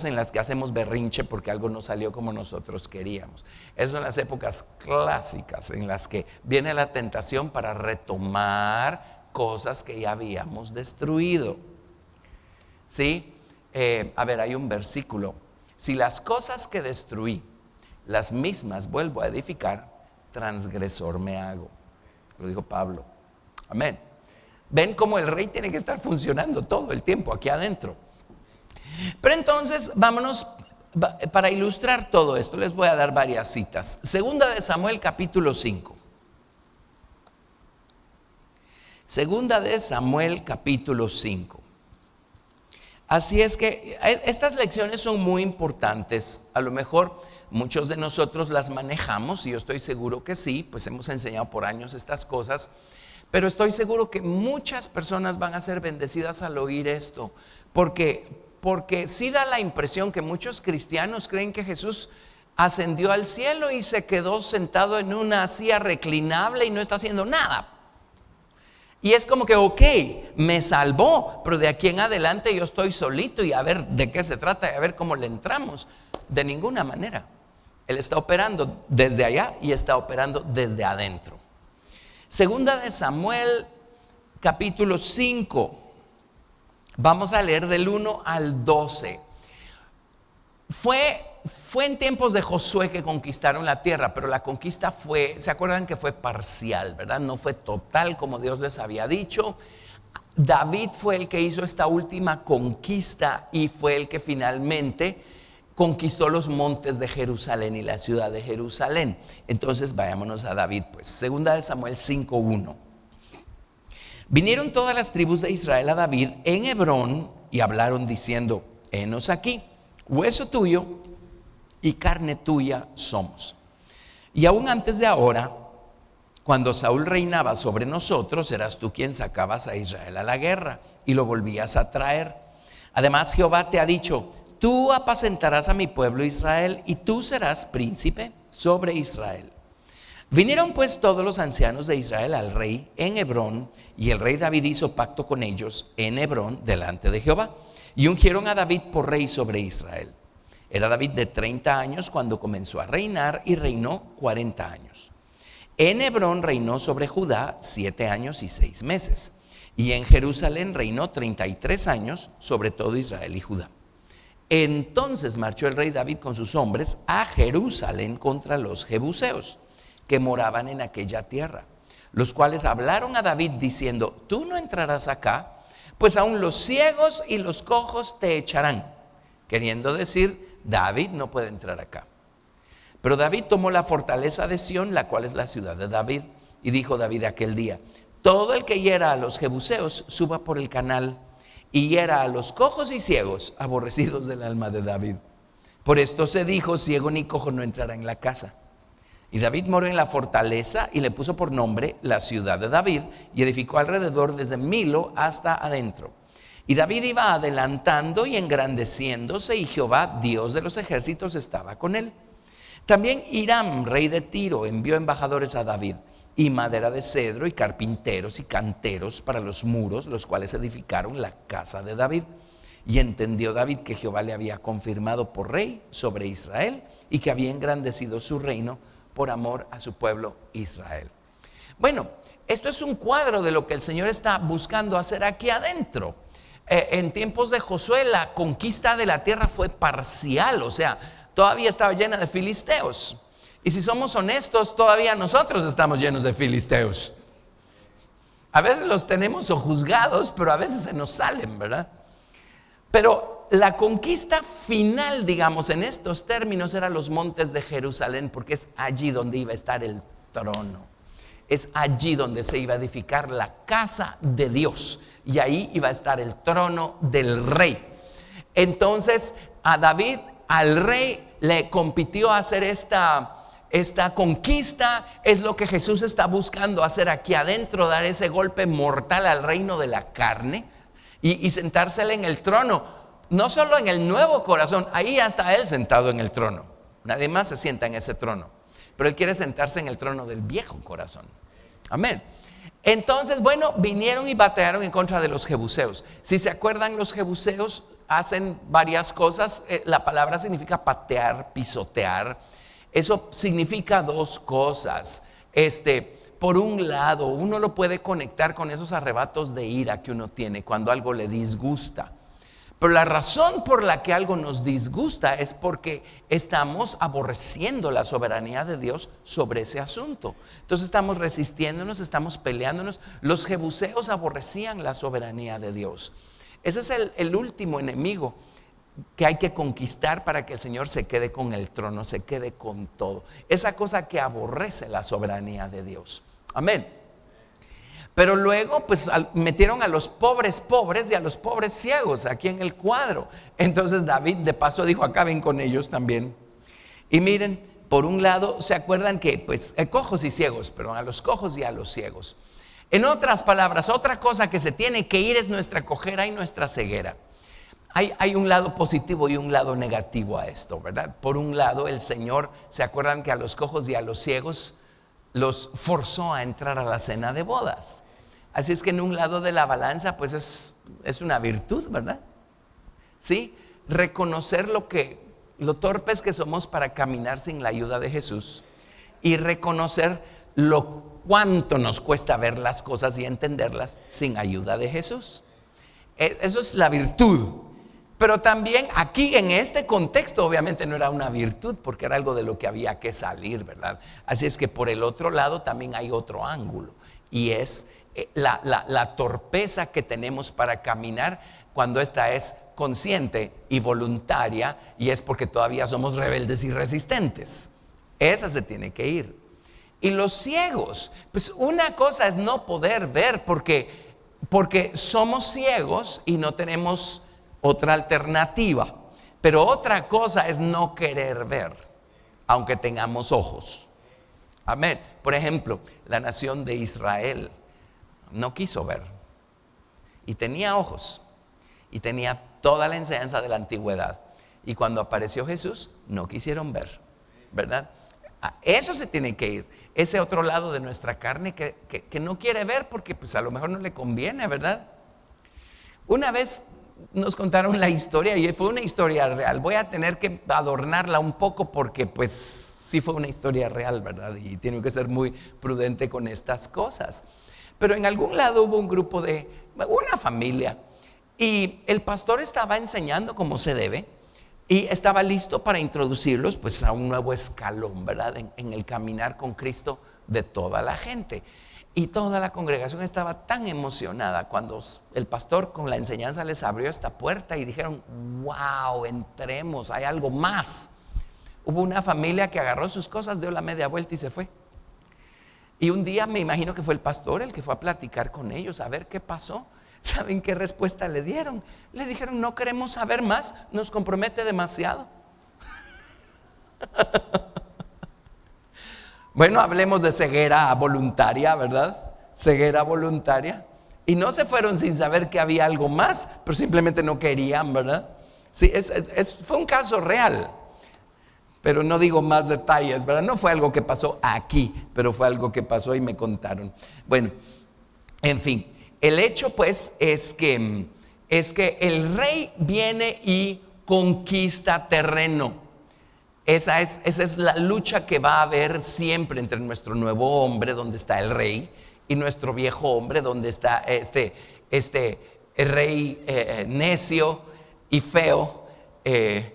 en las que hacemos berrinche porque algo no salió como nosotros queríamos. Esas son las épocas clásicas en las que viene la tentación para retomar cosas que ya habíamos destruido. ¿Sí? A ver, hay un versículo. Si las cosas que destruí, las mismas vuelvo a edificar, transgresor me hago. Lo dijo Pablo. Amén. Ven cómo el rey tiene que estar funcionando todo el tiempo aquí adentro. Pero entonces, vámonos, para ilustrar todo esto, les voy a dar varias citas. Segunda de Samuel, capítulo 5. Segunda de Samuel, capítulo 5. Así es que estas lecciones son muy importantes. A lo mejor muchos de nosotros las manejamos, y yo estoy seguro que sí, pues hemos enseñado por años estas cosas. Pero estoy seguro que muchas personas van a ser bendecidas al oír esto, porque sí da la impresión que muchos cristianos creen que Jesús ascendió al cielo y se quedó sentado en una silla reclinable y no está haciendo nada. Y es como que, ok, me salvó, pero de aquí en adelante yo estoy solito y a ver de qué se trata y a ver cómo le entramos. De ninguna manera. Él está operando desde allá y está operando desde adentro. Segunda de Samuel, capítulo 5. Vamos a leer del 1 al 12. Fue en tiempos de Josué que conquistaron la tierra, pero la conquista fue, ¿se acuerdan que fue parcial, verdad? No fue total como Dios les había dicho. David fue el que hizo esta última conquista y fue el que finalmente conquistó los montes de Jerusalén y la ciudad de Jerusalén. Entonces vayámonos a David, pues. Segunda de Samuel 5:1. Vinieron todas las tribus de Israel a David en Hebrón y hablaron diciendo: henos aquí, hueso tuyo y carne tuya somos. Y aún antes de ahora, cuando Saúl reinaba sobre nosotros, eras tú quien sacabas a Israel a la guerra y lo volvías a traer. Además, Jehová te ha dicho: tú apacentarás a mi pueblo Israel y tú serás príncipe sobre Israel. Vinieron pues todos los ancianos de Israel al rey en Hebrón, y el rey David hizo pacto con ellos en Hebrón delante de Jehová, y ungieron a David por rey sobre Israel. Era David de 30 años cuando comenzó a reinar, y reinó 40 años. En Hebrón reinó sobre Judá 7 años y 6 meses, y en Jerusalén reinó 33 años sobre todo Israel y Judá. Entonces marchó el rey David con sus hombres a Jerusalén contra los jebuseos que moraban en aquella tierra, los cuales hablaron a David diciendo: tú no entrarás acá, pues aún los ciegos y los cojos te echarán. Queriendo decir, David no puede entrar acá. Pero David tomó la fortaleza de Sión, la cual es la ciudad de David, y dijo David aquel día: todo el que hiera a los jebuseos suba por el canal, y hiera a los cojos y ciegos, aborrecidos del alma de David. Por esto se dijo: ciego ni cojo no entrará en la casa. Y David moró en la fortaleza y le puso por nombre la ciudad de David, y edificó alrededor desde Milo hasta adentro. Y David iba adelantando y engrandeciéndose, y Jehová, Dios de los ejércitos, estaba con él. También Hiram, rey de Tiro, envió embajadores a David, y madera de cedro, y carpinteros y canteros para los muros, los cuales edificaron la casa de David. Y entendió David que Jehová le había confirmado por rey sobre Israel, y que había engrandecido su reino por amor a su pueblo Israel. Bueno, esto es un cuadro de lo que el Señor está buscando hacer aquí adentro. En tiempos de Josué, la conquista de la tierra fue parcial, o sea, todavía estaba llena de filisteos. Y si somos honestos, todavía nosotros estamos llenos de filisteos. A veces los tenemos o juzgados, pero a veces se nos salen, ¿verdad? Pero la conquista final, digamos, en estos términos, eran los montes de Jerusalén, porque es allí donde iba a estar el trono. Es allí donde se iba a edificar la casa de Dios, y ahí iba a estar el trono del rey. Entonces a David, al rey, le compitió hacer esta conquista. Es lo que Jesús está buscando hacer aquí adentro: dar ese golpe mortal al reino de la carne y sentársele en el trono. No solo en el nuevo corazón, ahí ya está él sentado en el trono. Nadie más se sienta en ese trono, pero él quiere sentarse en el trono del viejo corazón. Amén. Entonces, bueno, vinieron y batallaron en contra de los jebuseos. Si se acuerdan, los jebuseos hacen varias cosas. La palabra significa patear, pisotear. Eso significa dos cosas. Por un lado, uno lo puede conectar con esos arrebatos de ira que uno tiene cuando algo le disgusta. Pero la razón por la que algo nos disgusta es porque estamos aborreciendo la soberanía de Dios sobre ese asunto. Entonces estamos resistiéndonos, estamos peleándonos. Los jebuseos aborrecían la soberanía de Dios. Ese es el último enemigo que hay que conquistar para que el Señor se quede con el trono, se quede con todo. Esa cosa que aborrece la soberanía de Dios. Amén. Pero luego pues metieron a los pobres y a los pobres ciegos aquí en el cuadro. Entonces David de paso dijo: acaben con ellos también. Y miren, por un lado, ¿se acuerdan que pues cojos y ciegos, perdón, a los cojos y a los ciegos? En otras palabras, otra cosa que se tiene que ir es nuestra cojera y nuestra ceguera. Hay un lado positivo y un lado negativo a esto, ¿verdad? Por un lado, el Señor, ¿se acuerdan que a los cojos y a los ciegos los forzó a entrar a la cena de bodas? Así es que en un lado de la balanza pues es una virtud, ¿verdad? Sí, reconocer lo que lo torpes que somos para caminar sin la ayuda de Jesús y reconocer lo cuánto nos cuesta ver las cosas y entenderlas sin ayuda de Jesús. Eso es la virtud. Pero también aquí en este contexto obviamente no era una virtud, porque era algo de lo que había que salir, ¿verdad? Así es que por el otro lado también hay otro ángulo, y es la torpeza que tenemos para caminar cuando esta es consciente y voluntaria, y es porque todavía somos rebeldes y resistentes. Esa se tiene que ir. Y los ciegos, pues una cosa es no poder ver porque somos ciegos y no tenemos otra alternativa, pero otra cosa es no querer ver, aunque tengamos ojos. Amén. Por ejemplo, la nación de Israel no quiso ver y tenía ojos y tenía toda la enseñanza de la antigüedad, y cuando apareció Jesús no quisieron ver, ¿verdad? Eso se tiene que ir, ese otro lado de nuestra carne que no quiere ver porque pues a lo mejor no le conviene, ¿verdad? Una vez nos contaron la historia y fue una historia real. Voy a tener que adornarla un poco porque pues sí fue una historia real, ¿verdad? Y tengo que ser muy prudente con estas cosas. Pero en algún lado hubo un grupo de una familia y el pastor estaba enseñando como se debe y estaba listo para introducirlos pues a un nuevo escalón, ¿verdad? En el caminar con Cristo de toda la gente. Y toda la congregación estaba tan emocionada cuando el pastor con la enseñanza les abrió esta puerta y dijeron: wow, entremos, hay algo más. Hubo una familia que agarró sus cosas, dio la media vuelta y se fue. Y un día me imagino que fue el pastor el que fue a platicar con ellos a ver qué pasó. ¿Saben qué respuesta le dieron? Le dijeron: no queremos saber más, nos compromete demasiado. Bueno, hablemos de ceguera voluntaria, ¿verdad? Ceguera voluntaria. Y no se fueron sin saber que había algo más, pero simplemente no querían, ¿verdad? Sí, fue un caso real, pero no digo más detalles, ¿verdad? No fue algo que pasó aquí, pero fue algo que pasó y me contaron. Bueno, en fin, el hecho pues es que el rey viene y conquista terreno. Esa es la lucha que va a haber siempre entre nuestro nuevo hombre, donde está el rey, y nuestro viejo hombre, donde está este rey necio y feo. En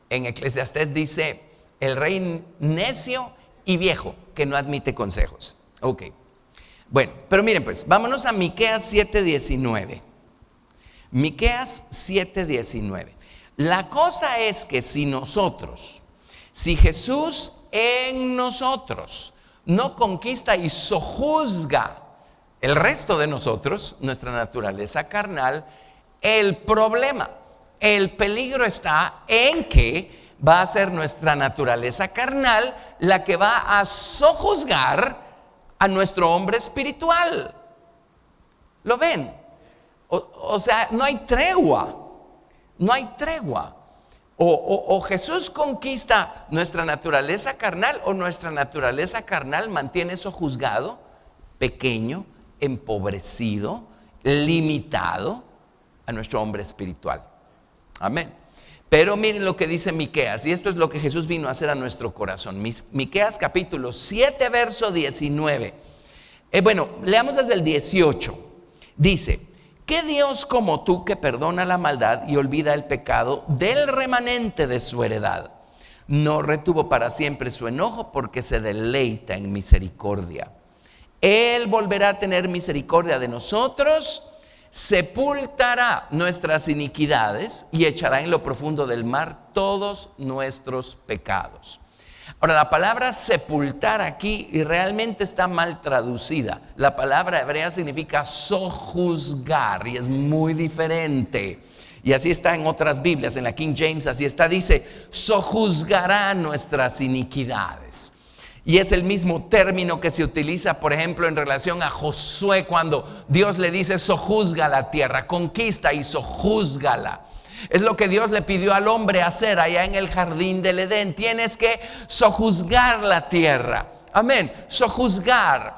Eclesiastés dice: el rey necio y viejo, que no admite consejos. Ok. Bueno, pero miren pues, vámonos a Miqueas 7:19. Miqueas 7:19. La cosa es que si Jesús en nosotros no conquista y sojuzga el resto de nosotros, nuestra naturaleza carnal, el peligro está en que va a ser nuestra naturaleza carnal la que va a sojuzgar a nuestro hombre espiritual. ¿Lo ven? O sea, no hay tregua. No hay tregua. O Jesús conquista nuestra naturaleza carnal, o nuestra naturaleza carnal mantiene eso juzgado, pequeño, empobrecido, limitado a nuestro hombre espiritual. Amén. Pero miren lo que dice Miqueas, y esto es lo que Jesús vino a hacer a nuestro corazón. Miqueas capítulo 7, verso 19. Bueno, leamos desde el 18. Dice: ¿qué Dios como tú que perdona la maldad y olvida el pecado del remanente de su heredad? No retuvo para siempre su enojo, porque se deleita en misericordia. Él volverá a tener misericordia de nosotros, sepultará nuestras iniquidades y echará en lo profundo del mar todos nuestros pecados. Ahora, la palabra sepultar aquí realmente está mal traducida. La palabra hebrea significa sojuzgar y es muy diferente. Y así está en otras Biblias, en la King James así está, dice: sojuzgará nuestras iniquidades. Y es el mismo término que se utiliza, por ejemplo, en relación a Josué, cuando Dios le dice: sojuzga la tierra, conquista y sojúzgala. Es lo que Dios le pidió al hombre hacer allá en el jardín del Edén. Tienes que sojuzgar la tierra. Amén. Sojuzgar.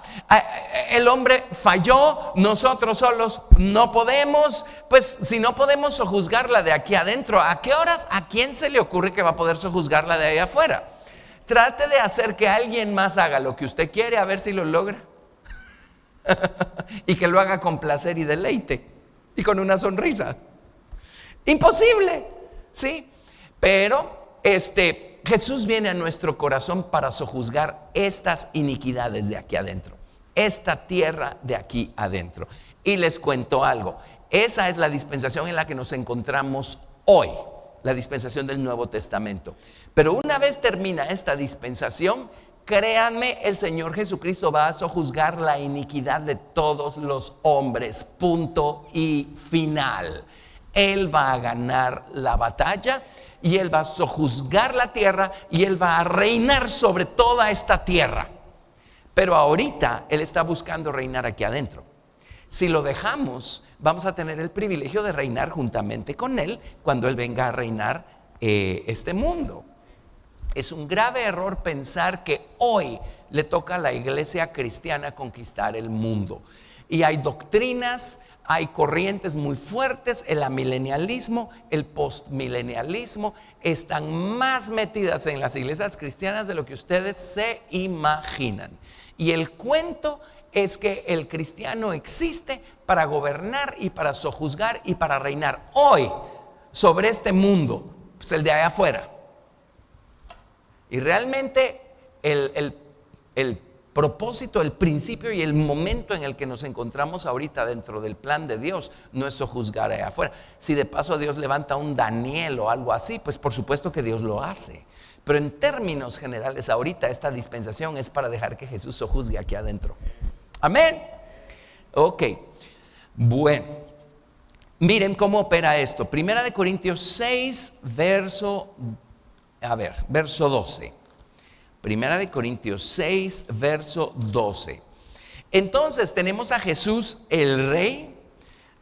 El hombre falló, nosotros solos no podemos. Pues si no podemos sojuzgarla de aquí adentro, ¿a qué horas? ¿A quién se le ocurre que va a poder sojuzgarla de ahí afuera? Trate de hacer que alguien más haga lo que usted quiere, a ver si lo logra. Y que lo haga con placer y deleite y con una sonrisa. Imposible, ¿sí? Pero Jesús viene a nuestro corazón para sojuzgar estas iniquidades de aquí adentro, esta tierra de aquí adentro. Y les cuento algo, esa es la dispensación en la que nos encontramos hoy, la dispensación del Nuevo Testamento. Pero una vez termina esta dispensación, créanme, el Señor Jesucristo va a sojuzgar la iniquidad de todos los hombres, punto y final. Él va a ganar la batalla y Él va a sojuzgar la tierra y Él va a reinar sobre toda esta tierra. Pero ahorita Él está buscando reinar aquí adentro. Si lo dejamos, vamos a tener el privilegio de reinar juntamente con Él cuando Él venga a reinar este mundo. Es un grave error pensar que hoy le toca a la iglesia cristiana conquistar el mundo. Y hay doctrinas, hay corrientes muy fuertes, el amilenialismo, el postmilenialismo, están más metidas en las iglesias cristianas de lo que ustedes se imaginan. Y el cuento es que el cristiano existe para gobernar y para sojuzgar y para reinar hoy sobre este mundo, pues el de allá afuera. Y realmente el propósito, el principio y el momento en el que nos encontramos ahorita dentro del plan de Dios no es sojuzgar allá afuera. Si de paso Dios levanta un Daniel o algo así, pues por supuesto que Dios lo hace. Pero en términos generales ahorita esta dispensación es para dejar que Jesús sojuzgue aquí adentro. Amén. Ok, bueno, miren cómo opera esto. Primera de Corintios 6, verso 12. Primera de Corintios 6, verso 12. Entonces tenemos a Jesús el Rey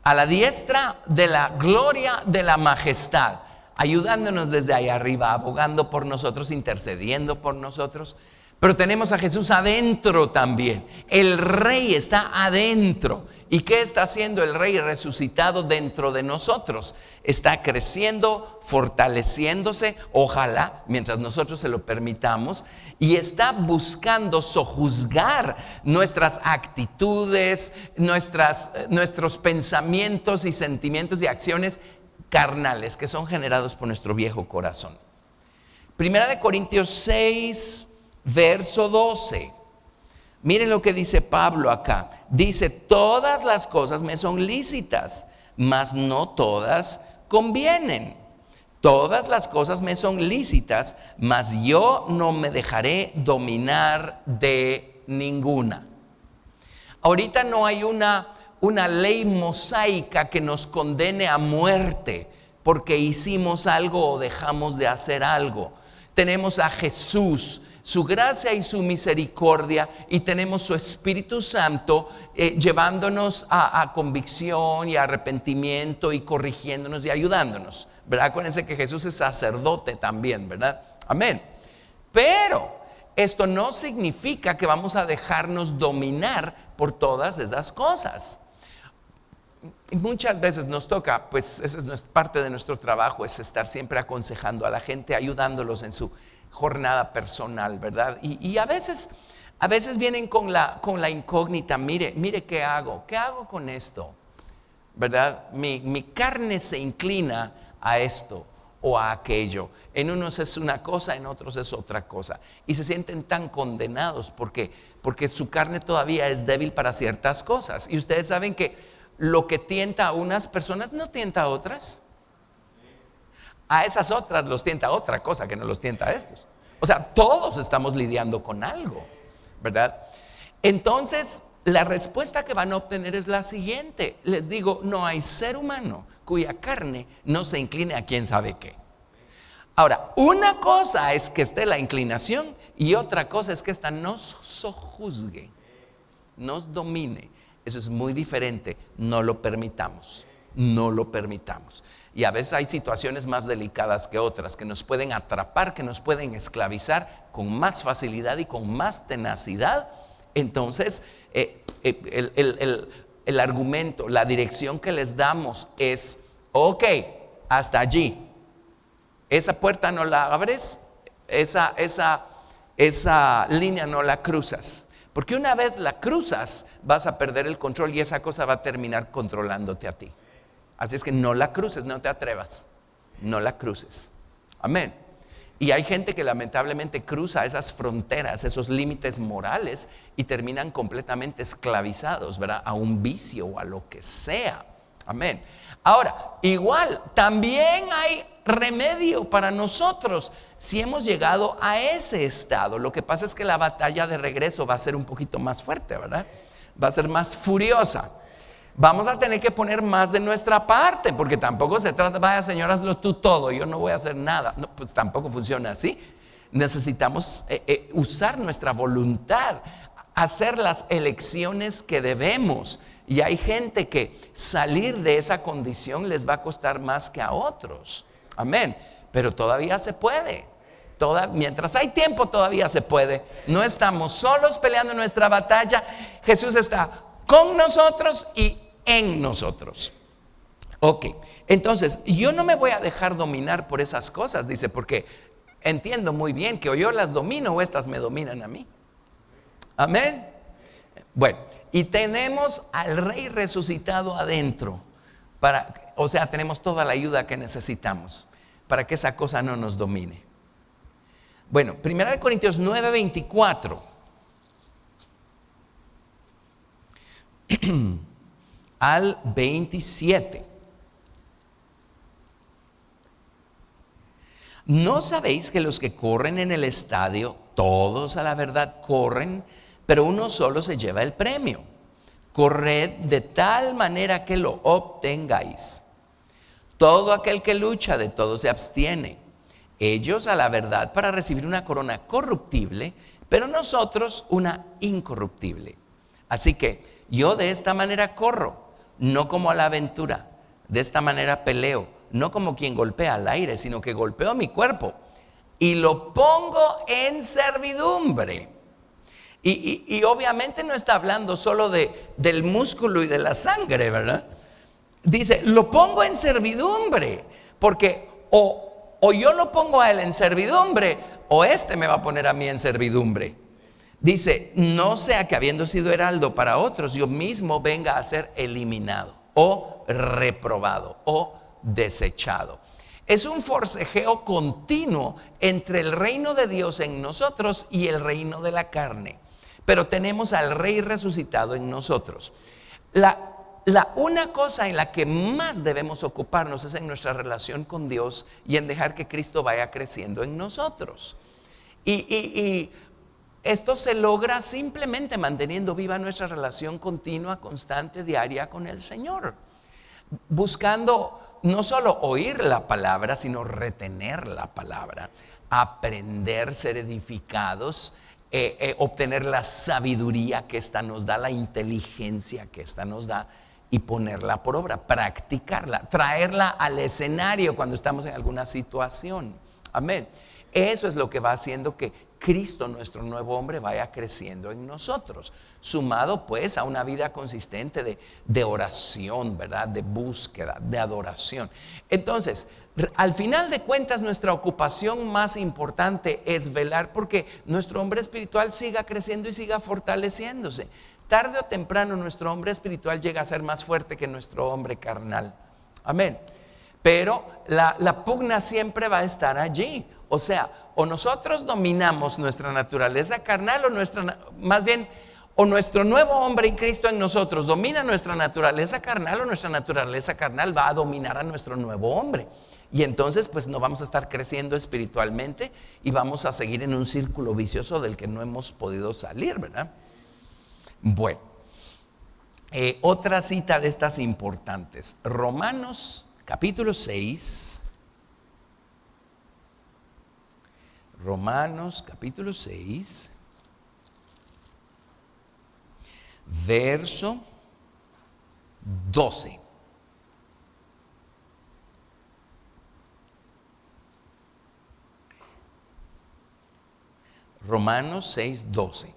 a la diestra de la gloria de la majestad, ayudándonos desde ahí arriba, abogando por nosotros, intercediendo por nosotros. Pero tenemos a Jesús adentro también. El Rey está adentro. ¿Y qué está haciendo el Rey resucitado dentro de nosotros? Está creciendo, fortaleciéndose, ojalá, mientras nosotros se lo permitamos, y está buscando sojuzgar nuestras actitudes, nuestros pensamientos y sentimientos y acciones carnales que son generados por nuestro viejo corazón. Primera de Corintios 6, verso 12. Miren lo que dice Pablo acá. Dice: todas las cosas me son lícitas, mas no todas convienen. Todas las cosas me son lícitas, mas yo no me dejaré dominar de ninguna. Ahorita no hay una ley mosaica que nos condene a muerte porque hicimos algo o dejamos de hacer algo. Tenemos a Jesús, su gracia y su misericordia, y tenemos su Espíritu Santo llevándonos a convicción y arrepentimiento y corrigiéndonos y ayudándonos, ¿verdad? Acuérdense que Jesús es sacerdote también, ¿verdad? Amén. Pero esto no significa que vamos a dejarnos dominar por todas esas cosas. Y muchas veces nos toca, pues esa es parte de nuestro trabajo, es estar siempre aconsejando a la gente, ayudándolos en su jornada personal, ¿verdad? Y a veces vienen con la incógnita: mire qué hago con esto, ¿verdad? Mi carne se inclina a esto o a aquello. En unos es una cosa, en otros es otra cosa, y se sienten tan condenados porque su carne todavía es débil para ciertas cosas. Y ustedes saben que lo que tienta a unas personas no tienta a otras. A esas otras los tienta otra cosa que no los tienta a estos. O sea, todos estamos lidiando con algo, ¿verdad? Entonces, la respuesta que van a obtener es la siguiente. Les digo, no hay ser humano cuya carne no se incline a quién sabe qué. Ahora, una cosa es que esté la inclinación y otra cosa es que esta nos sojuzgue, nos domine. Eso es muy diferente. No lo permitamos. no lo permitamos. Y a veces hay situaciones más delicadas que otras, que nos pueden atrapar, que nos pueden esclavizar con más facilidad y con más tenacidad. Entonces, el argumento, la dirección que les damos es, ok, hasta allí. Esa puerta no la abres, esa línea no la cruzas. Porque una vez la cruzas, vas a perder el control y esa cosa va a terminar controlándote a ti. Así es que no la cruces, no te atrevas, no la cruces. Amén. Y hay gente que lamentablemente cruza esas fronteras, esos límites morales y terminan completamente esclavizados, ¿verdad? A un vicio o a lo que sea. Amén. Ahora, igual, también hay remedio para nosotros si hemos llegado a ese estado. Lo que pasa es que la batalla de regreso va a ser un poquito más fuerte, ¿verdad? Va a ser más furiosa. Vamos a tener que poner más de nuestra parte, porque tampoco se trata, vaya Señor, hazlo tú todo, yo no voy a hacer nada. No, pues tampoco funciona así. Necesitamos usar nuestra voluntad, hacer las elecciones que debemos. Y hay gente que salir de esa condición les va a costar más que a otros. Amén. Pero todavía se puede. Mientras hay tiempo todavía se puede. No estamos solos peleando nuestra batalla. Jesús está con nosotros y en nosotros. Ok, entonces yo no me voy a dejar dominar por esas cosas, dice, porque entiendo muy bien que o yo las domino o estas me dominan a mí. Amén. Bueno, y tenemos al Rey resucitado adentro. O sea, tenemos toda la ayuda que necesitamos para que esa cosa no nos domine. Bueno, 1 Corintios 9:24 al 27. ¿No sabéis que los que corren en el estadio, todos a la verdad corren, pero uno solo se lleva el premio? Corred de tal manera que lo obtengáis. Todo aquel que lucha, de todo se abstiene. Ellos a la verdad para recibir una corona corruptible, pero nosotros una incorruptible. Así que yo de esta manera corro, no como a la aventura. De esta manera peleo, no como quien golpea al aire, sino que golpeo mi cuerpo y lo pongo en servidumbre. Y obviamente no está hablando solo del músculo y de la sangre, ¿verdad? Dice, lo pongo en servidumbre, porque o yo lo pongo a él en servidumbre, o este me va a poner a mí en servidumbre. Dice, no sea que habiendo sido heraldo para otros, yo mismo venga a ser eliminado, o reprobado, o desechado. Es un forcejeo continuo entre el reino de Dios en nosotros y el reino de la carne. Pero tenemos al Rey resucitado en nosotros. Una cosa en la que más debemos ocuparnos es en nuestra relación con Dios y en dejar que Cristo vaya creciendo en nosotros. Y esto se logra simplemente manteniendo viva nuestra relación continua, constante, diaria con el Señor. Buscando no solo oír la palabra, sino retener la palabra, aprender, ser edificados, obtener la sabiduría que ésta nos da, la inteligencia que ésta nos da y ponerla por obra, practicarla, traerla al escenario cuando estamos en alguna situación. Amén. Eso es lo que va haciendo que Cristo, nuestro nuevo hombre, vaya creciendo en nosotros, sumado pues a una vida consistente de oración, ¿verdad? De búsqueda, de adoración. Entonces, al final de cuentas, nuestra ocupación más importante es velar porque nuestro hombre espiritual siga creciendo y siga fortaleciéndose. Tarde o temprano nuestro hombre espiritual llega a ser más fuerte que nuestro hombre carnal. Amén. Pero la pugna siempre va a estar allí. O sea, o nosotros dominamos nuestra naturaleza carnal o nuestro nuevo hombre en Cristo en nosotros domina nuestra naturaleza carnal, o nuestra naturaleza carnal va a dominar a nuestro nuevo hombre. Y entonces pues no vamos a estar creciendo espiritualmente y vamos a seguir en un círculo vicioso del que no hemos podido salir, ¿verdad? Bueno, otra cita de estas importantes, Romanos capítulo 6, verso 12. Romanos 6:12.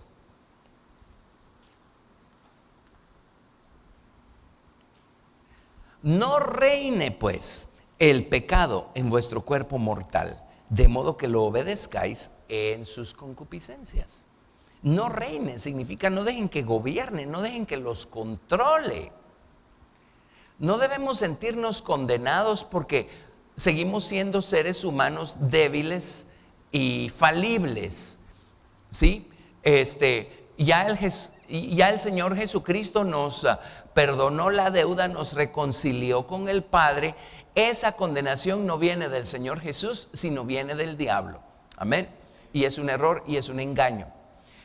No reine pues el pecado en vuestro cuerpo mortal, de modo que lo obedezcáis en sus concupiscencias. No reine significa no dejen que gobierne, no dejen que los controle. No debemos sentirnos condenados porque seguimos siendo seres humanos débiles y falibles, ¿sí? Ya el Señor Jesucristo nos perdonó la deuda, nos reconcilió con el Padre. Esa condenación no viene del Señor Jesús, sino viene del diablo. Amén. Y es un error y es un engaño.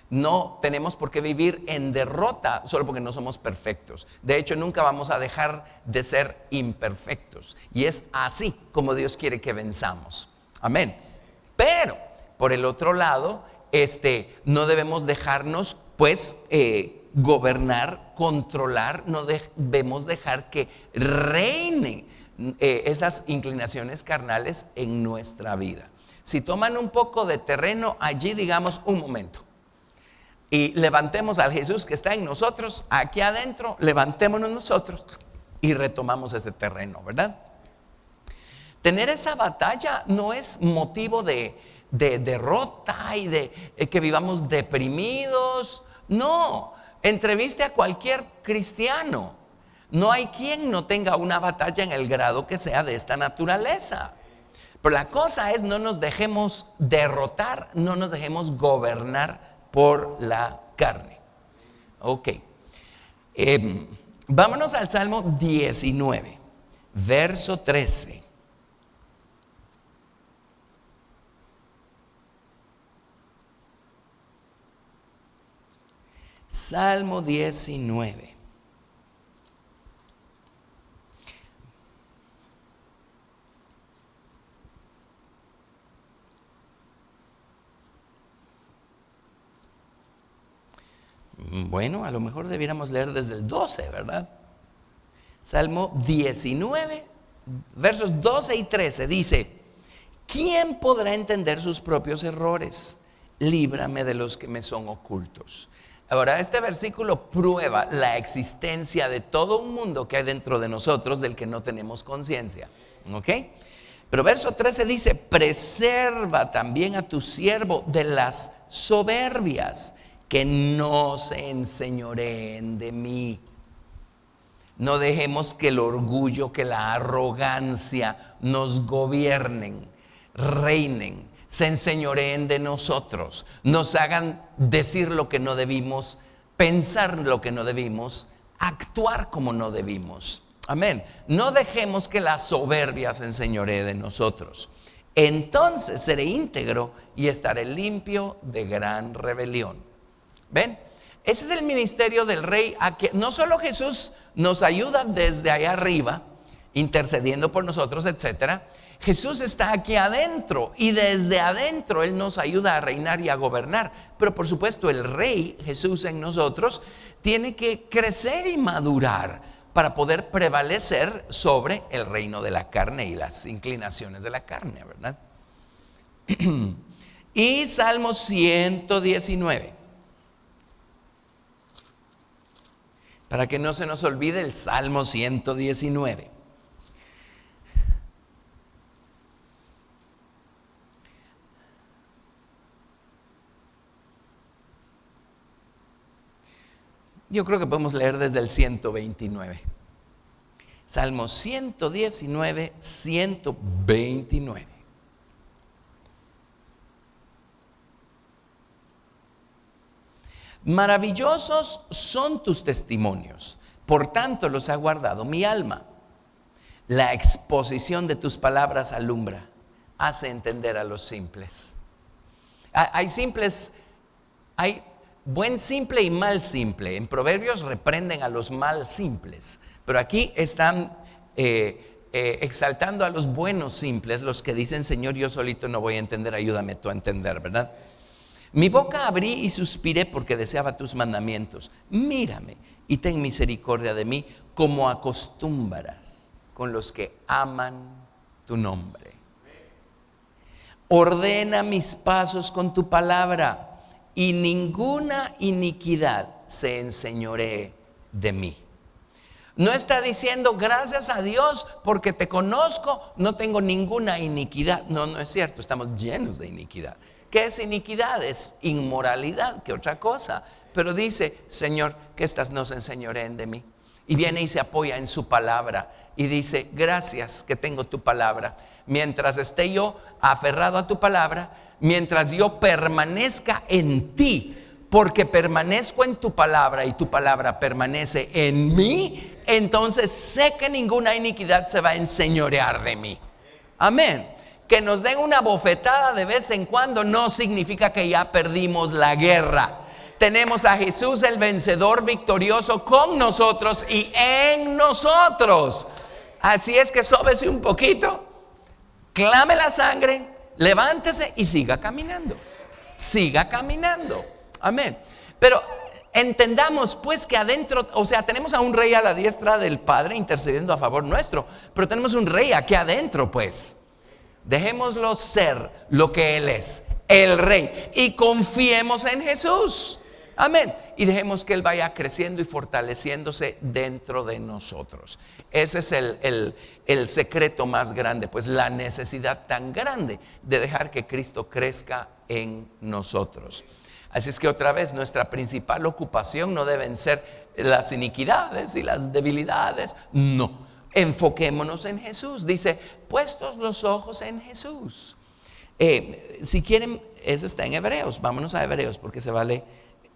No tenemos por qué vivir en derrota solo porque no somos perfectos. De hecho, nunca vamos a dejar de ser imperfectos. Y es así como Dios quiere que venzamos. Amén. Pero, por el otro lado, no debemos dejarnos, pues, gobernar, controlar. No debemos dejar que reinen esas inclinaciones carnales en nuestra vida. Si toman un poco de terreno allí, digamos, un momento, y levantemos al Jesús que está en nosotros, aquí adentro, levantémonos nosotros y retomamos ese terreno, ¿verdad? Tener esa batalla no es motivo de derrota y de que vivamos deprimidos. No, entreviste a cualquier cristiano. No hay quien no tenga una batalla en el grado que sea de esta naturaleza. Pero la cosa es, no nos dejemos derrotar, no nos dejemos gobernar por la carne. Ok. Vámonos al Salmo 19, verso 13. Salmo 19. Bueno, a lo mejor debiéramos leer desde el 12, ¿verdad? Salmo 19, versos 12 y 13 dice: ¿quién podrá entender sus propios errores? Líbrame de los que me son ocultos. Ahora, este versículo prueba la existencia de todo un mundo que hay dentro de nosotros del que no tenemos conciencia. ¿Ok? Pero verso 13 dice: preserva también a tu siervo de las soberbias, que no se enseñoreen de mí. No dejemos que el orgullo, que la arrogancia nos gobiernen, reinen, se enseñoreen de nosotros, nos hagan decir lo que no debimos, pensar lo que no debimos, actuar como no debimos. Amén. No dejemos que la soberbia se enseñoree de nosotros. Entonces seré íntegro y estaré limpio de gran rebelión. ¿Ven? Ese es el ministerio del rey. Aquí no solo Jesús nos ayuda desde allá arriba, intercediendo por nosotros, etcétera. Jesús está aquí adentro y desde adentro Él nos ayuda a reinar y a gobernar. Pero por supuesto el rey Jesús en nosotros tiene que crecer y madurar para poder prevalecer sobre el reino de la carne y las inclinaciones de la carne, ¿verdad? Y Salmo 119. Para que no se nos olvide el Salmo 119. Yo creo que podemos leer desde el 129. Salmo 119, 129. Maravillosos son tus testimonios, por tanto los ha guardado mi alma. La exposición de tus palabras alumbra, hace entender a los simples. Hay simples, hay buen simple y mal simple. En Proverbios reprenden a los mal simples, pero aquí están exaltando a los buenos simples, los que dicen: Señor, yo solito no voy a entender, ayúdame tú a entender, ¿verdad? Mi boca abrí y suspiré porque deseaba tus mandamientos. Mírame y ten misericordia de mí, como acostumbras con los que aman tu nombre. Ordena mis pasos con tu palabra, y ninguna iniquidad se enseñoree de mí. No está diciendo gracias a Dios porque te conozco, no tengo ninguna iniquidad. No, no es cierto, estamos llenos de iniquidad. ¿Qué es iniquidad? Es inmoralidad, ¿qué otra cosa? Pero dice, Señor, que estas no se enseñoreen de mí. Y viene y se apoya en su palabra y dice, gracias que tengo tu palabra. Mientras esté yo aferrado a tu palabra, mientras yo permanezca en ti, porque permanezco en tu palabra y tu palabra permanece en mí, entonces sé que ninguna iniquidad se va a enseñorear de mí. Amén. Que nos den una bofetada de vez en cuando no significa que ya perdimos la guerra. Tenemos a Jesús el vencedor victorioso con nosotros y en nosotros. Así es que sóbese un poquito, clame la sangre, levántese y siga caminando. Siga caminando. Amén. Pero entendamos pues que adentro, o sea, tenemos a un rey a la diestra del Padre intercediendo a favor nuestro, pero tenemos un rey aquí adentro pues. Dejémoslo ser lo que Él es, el rey, y confiemos en Jesús. Amén. Y dejemos que Él vaya creciendo y fortaleciéndose dentro de nosotros. Ese es el secreto más grande, pues la necesidad tan grande de dejar que Cristo crezca en nosotros. Así es que otra vez nuestra principal ocupación no deben ser las iniquidades y las debilidades. No, enfoquémonos en Jesús. Dice, puestos los ojos en Jesús. Si quieren, eso está en Hebreos. Vámonos a Hebreos porque se vale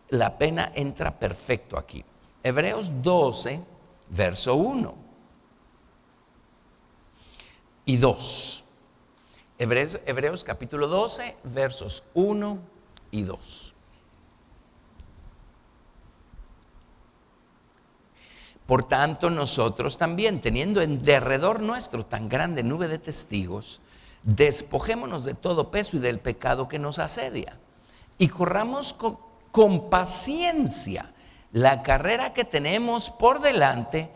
la pena, entra perfecto aquí. Hebreos 12, verso 1 y 2. Hebreos capítulo 12, versos 1 y 2. Por tanto, nosotros también, teniendo en derredor nuestro tan grande nube de testigos, despojémonos de todo peso y del pecado que nos asedia, y corramos con paciencia la carrera que tenemos por delante,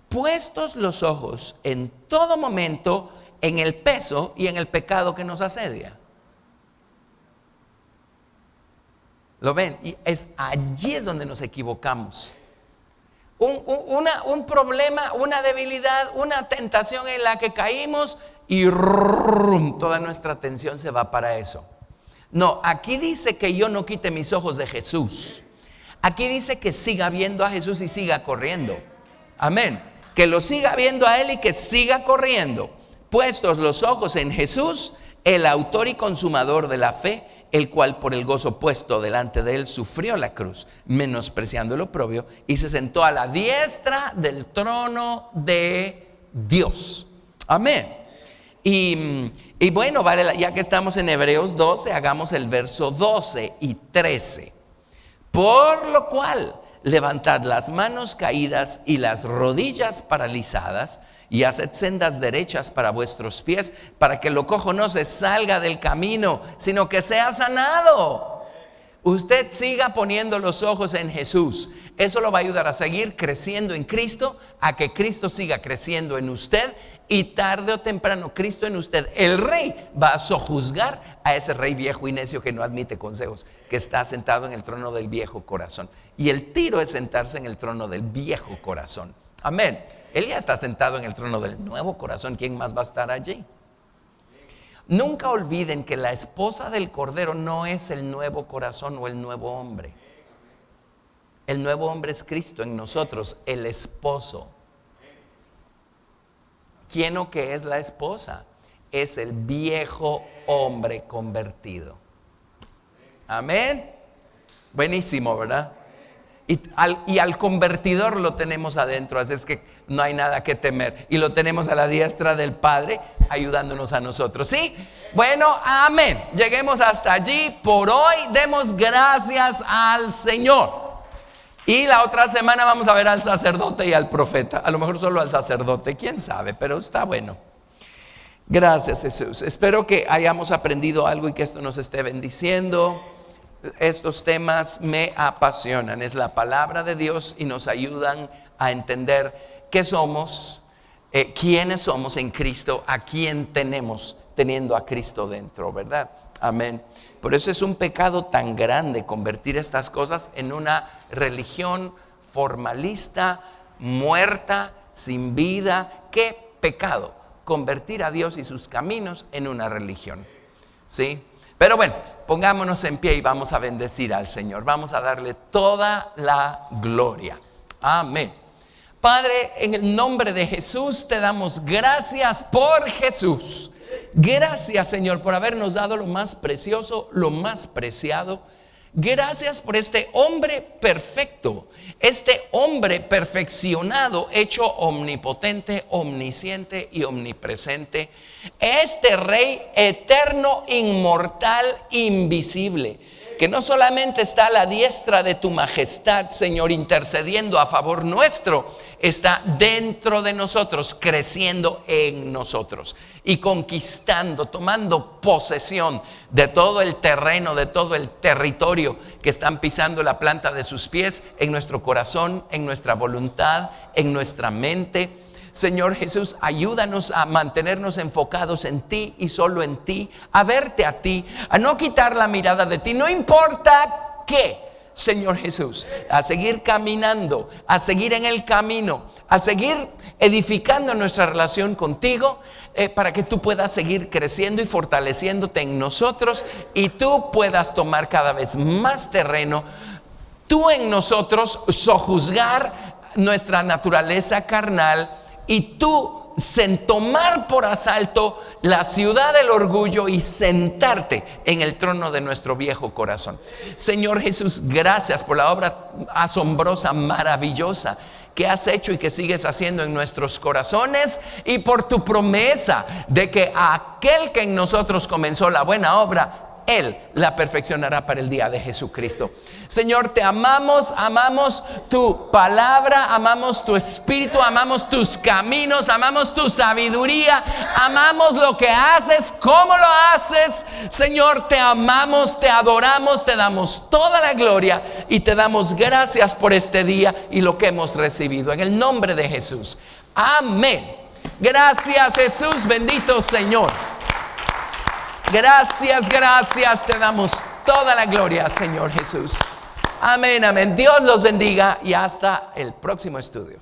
puestos los ojos en todo momento en el peso y en el pecado que nos asedia. ¿Lo ven? Y allí es donde nos equivocamos. Un problema, una debilidad, una tentación en la que caímos y toda nuestra atención se va para eso. No, aquí dice que yo no quite mis ojos de Jesús. Aquí dice que siga viendo a Jesús y siga corriendo. Amén. Que lo siga viendo a Él y que siga corriendo. Puestos los ojos en Jesús, el autor y consumador de la fe, el cual por el gozo puesto delante de Él sufrió la cruz, menospreciando el oprobio, y se sentó a la diestra del trono de Dios. Amén. Y bueno, vale, ya que estamos en Hebreos 12, hagamos el verso 12 y 13. Por lo cual, levantad las manos caídas y las rodillas paralizadas, y haced sendas derechas para vuestros pies, para que lo cojo no se salga del camino, sino que sea sanado. Usted siga poniendo los ojos en Jesús. Eso lo va a ayudar a seguir creciendo en Cristo, a que Cristo siga creciendo en usted, y tarde o temprano Cristo en usted, el rey, va a sojuzgar a ese rey viejo y necio que no admite consejos, que está sentado en el trono del viejo corazón. Y el tiro es sentarse en el trono del viejo corazón. Amén. Él ya está sentado en el trono del nuevo corazón. ¿Quién más va a estar allí? Nunca olviden que la esposa del Cordero no es el nuevo corazón o el nuevo hombre. El nuevo hombre es Cristo en nosotros, el esposo. ¿Quién o qué es la esposa? Es el viejo hombre convertido. Amén. Buenísimo, ¿verdad? Y al convertidor lo tenemos adentro, así es que no hay nada que temer. Y lo tenemos a la diestra del Padre, ayudándonos a nosotros. ¿Sí? Bueno, amén. Lleguemos hasta allí por hoy. Demos gracias al Señor. Y la otra semana vamos a ver al sacerdote y al profeta. A lo mejor solo al sacerdote, quién sabe, pero está bueno. Gracias, Jesús. Espero que hayamos aprendido algo y que esto nos esté bendiciendo. Estos temas me apasionan. Es la palabra de Dios y nos ayudan a entender qué somos, quiénes somos en Cristo, a quién tenemos teniendo a Cristo dentro, ¿verdad? Amén. Por eso es un pecado tan grande convertir estas cosas en una religión formalista, muerta, sin vida. ¿Qué pecado? Convertir a Dios y sus caminos en una religión. ¿Sí? Pero bueno, pongámonos en pie y vamos a bendecir al Señor. Vamos a darle toda la gloria. Amén. Padre, en el nombre de Jesús te damos gracias por Jesús. Gracias, Señor, por habernos dado lo más precioso, lo más preciado. Gracias por este hombre perfecto, este hombre perfeccionado, hecho omnipotente, omnisciente y omnipresente. Este Rey eterno, inmortal, invisible, que no solamente está a la diestra de tu majestad, Señor, intercediendo a favor nuestro, está dentro de nosotros, creciendo en nosotros y conquistando, tomando posesión de todo el terreno, de todo el territorio que están pisando la planta de sus pies, en nuestro corazón, en nuestra voluntad, en nuestra mente. Señor Jesús, ayúdanos a mantenernos enfocados en ti y solo en ti, a verte a ti, a no quitar la mirada de ti, no importa qué. Señor Jesús, a seguir caminando, a seguir en el camino, a seguir edificando nuestra relación contigo, para que tú puedas seguir creciendo y fortaleciéndote en nosotros y tú puedas tomar cada vez más terreno, tú en nosotros sojuzgar nuestra naturaleza carnal y tú tomar por asalto la ciudad del orgullo y sentarte en el trono de nuestro viejo corazón. Señor Jesús, gracias por la obra asombrosa, maravillosa que has hecho y que sigues haciendo en nuestros corazones, y por tu promesa de que aquel que en nosotros comenzó la buena obra, Él la perfeccionará para el día de Jesucristo. Señor, te amamos, amamos tu palabra, amamos tu espíritu, amamos tus caminos, amamos tu sabiduría, amamos lo que haces, cómo lo haces. Señor, te amamos, te adoramos, te damos toda la gloria y te damos gracias por este día y lo que hemos recibido. En el nombre de Jesús. Amén. Gracias, Jesús, bendito Señor. Gracias, gracias, te damos toda la gloria, Señor Jesús. Amén, amén. Dios los bendiga y hasta el próximo estudio.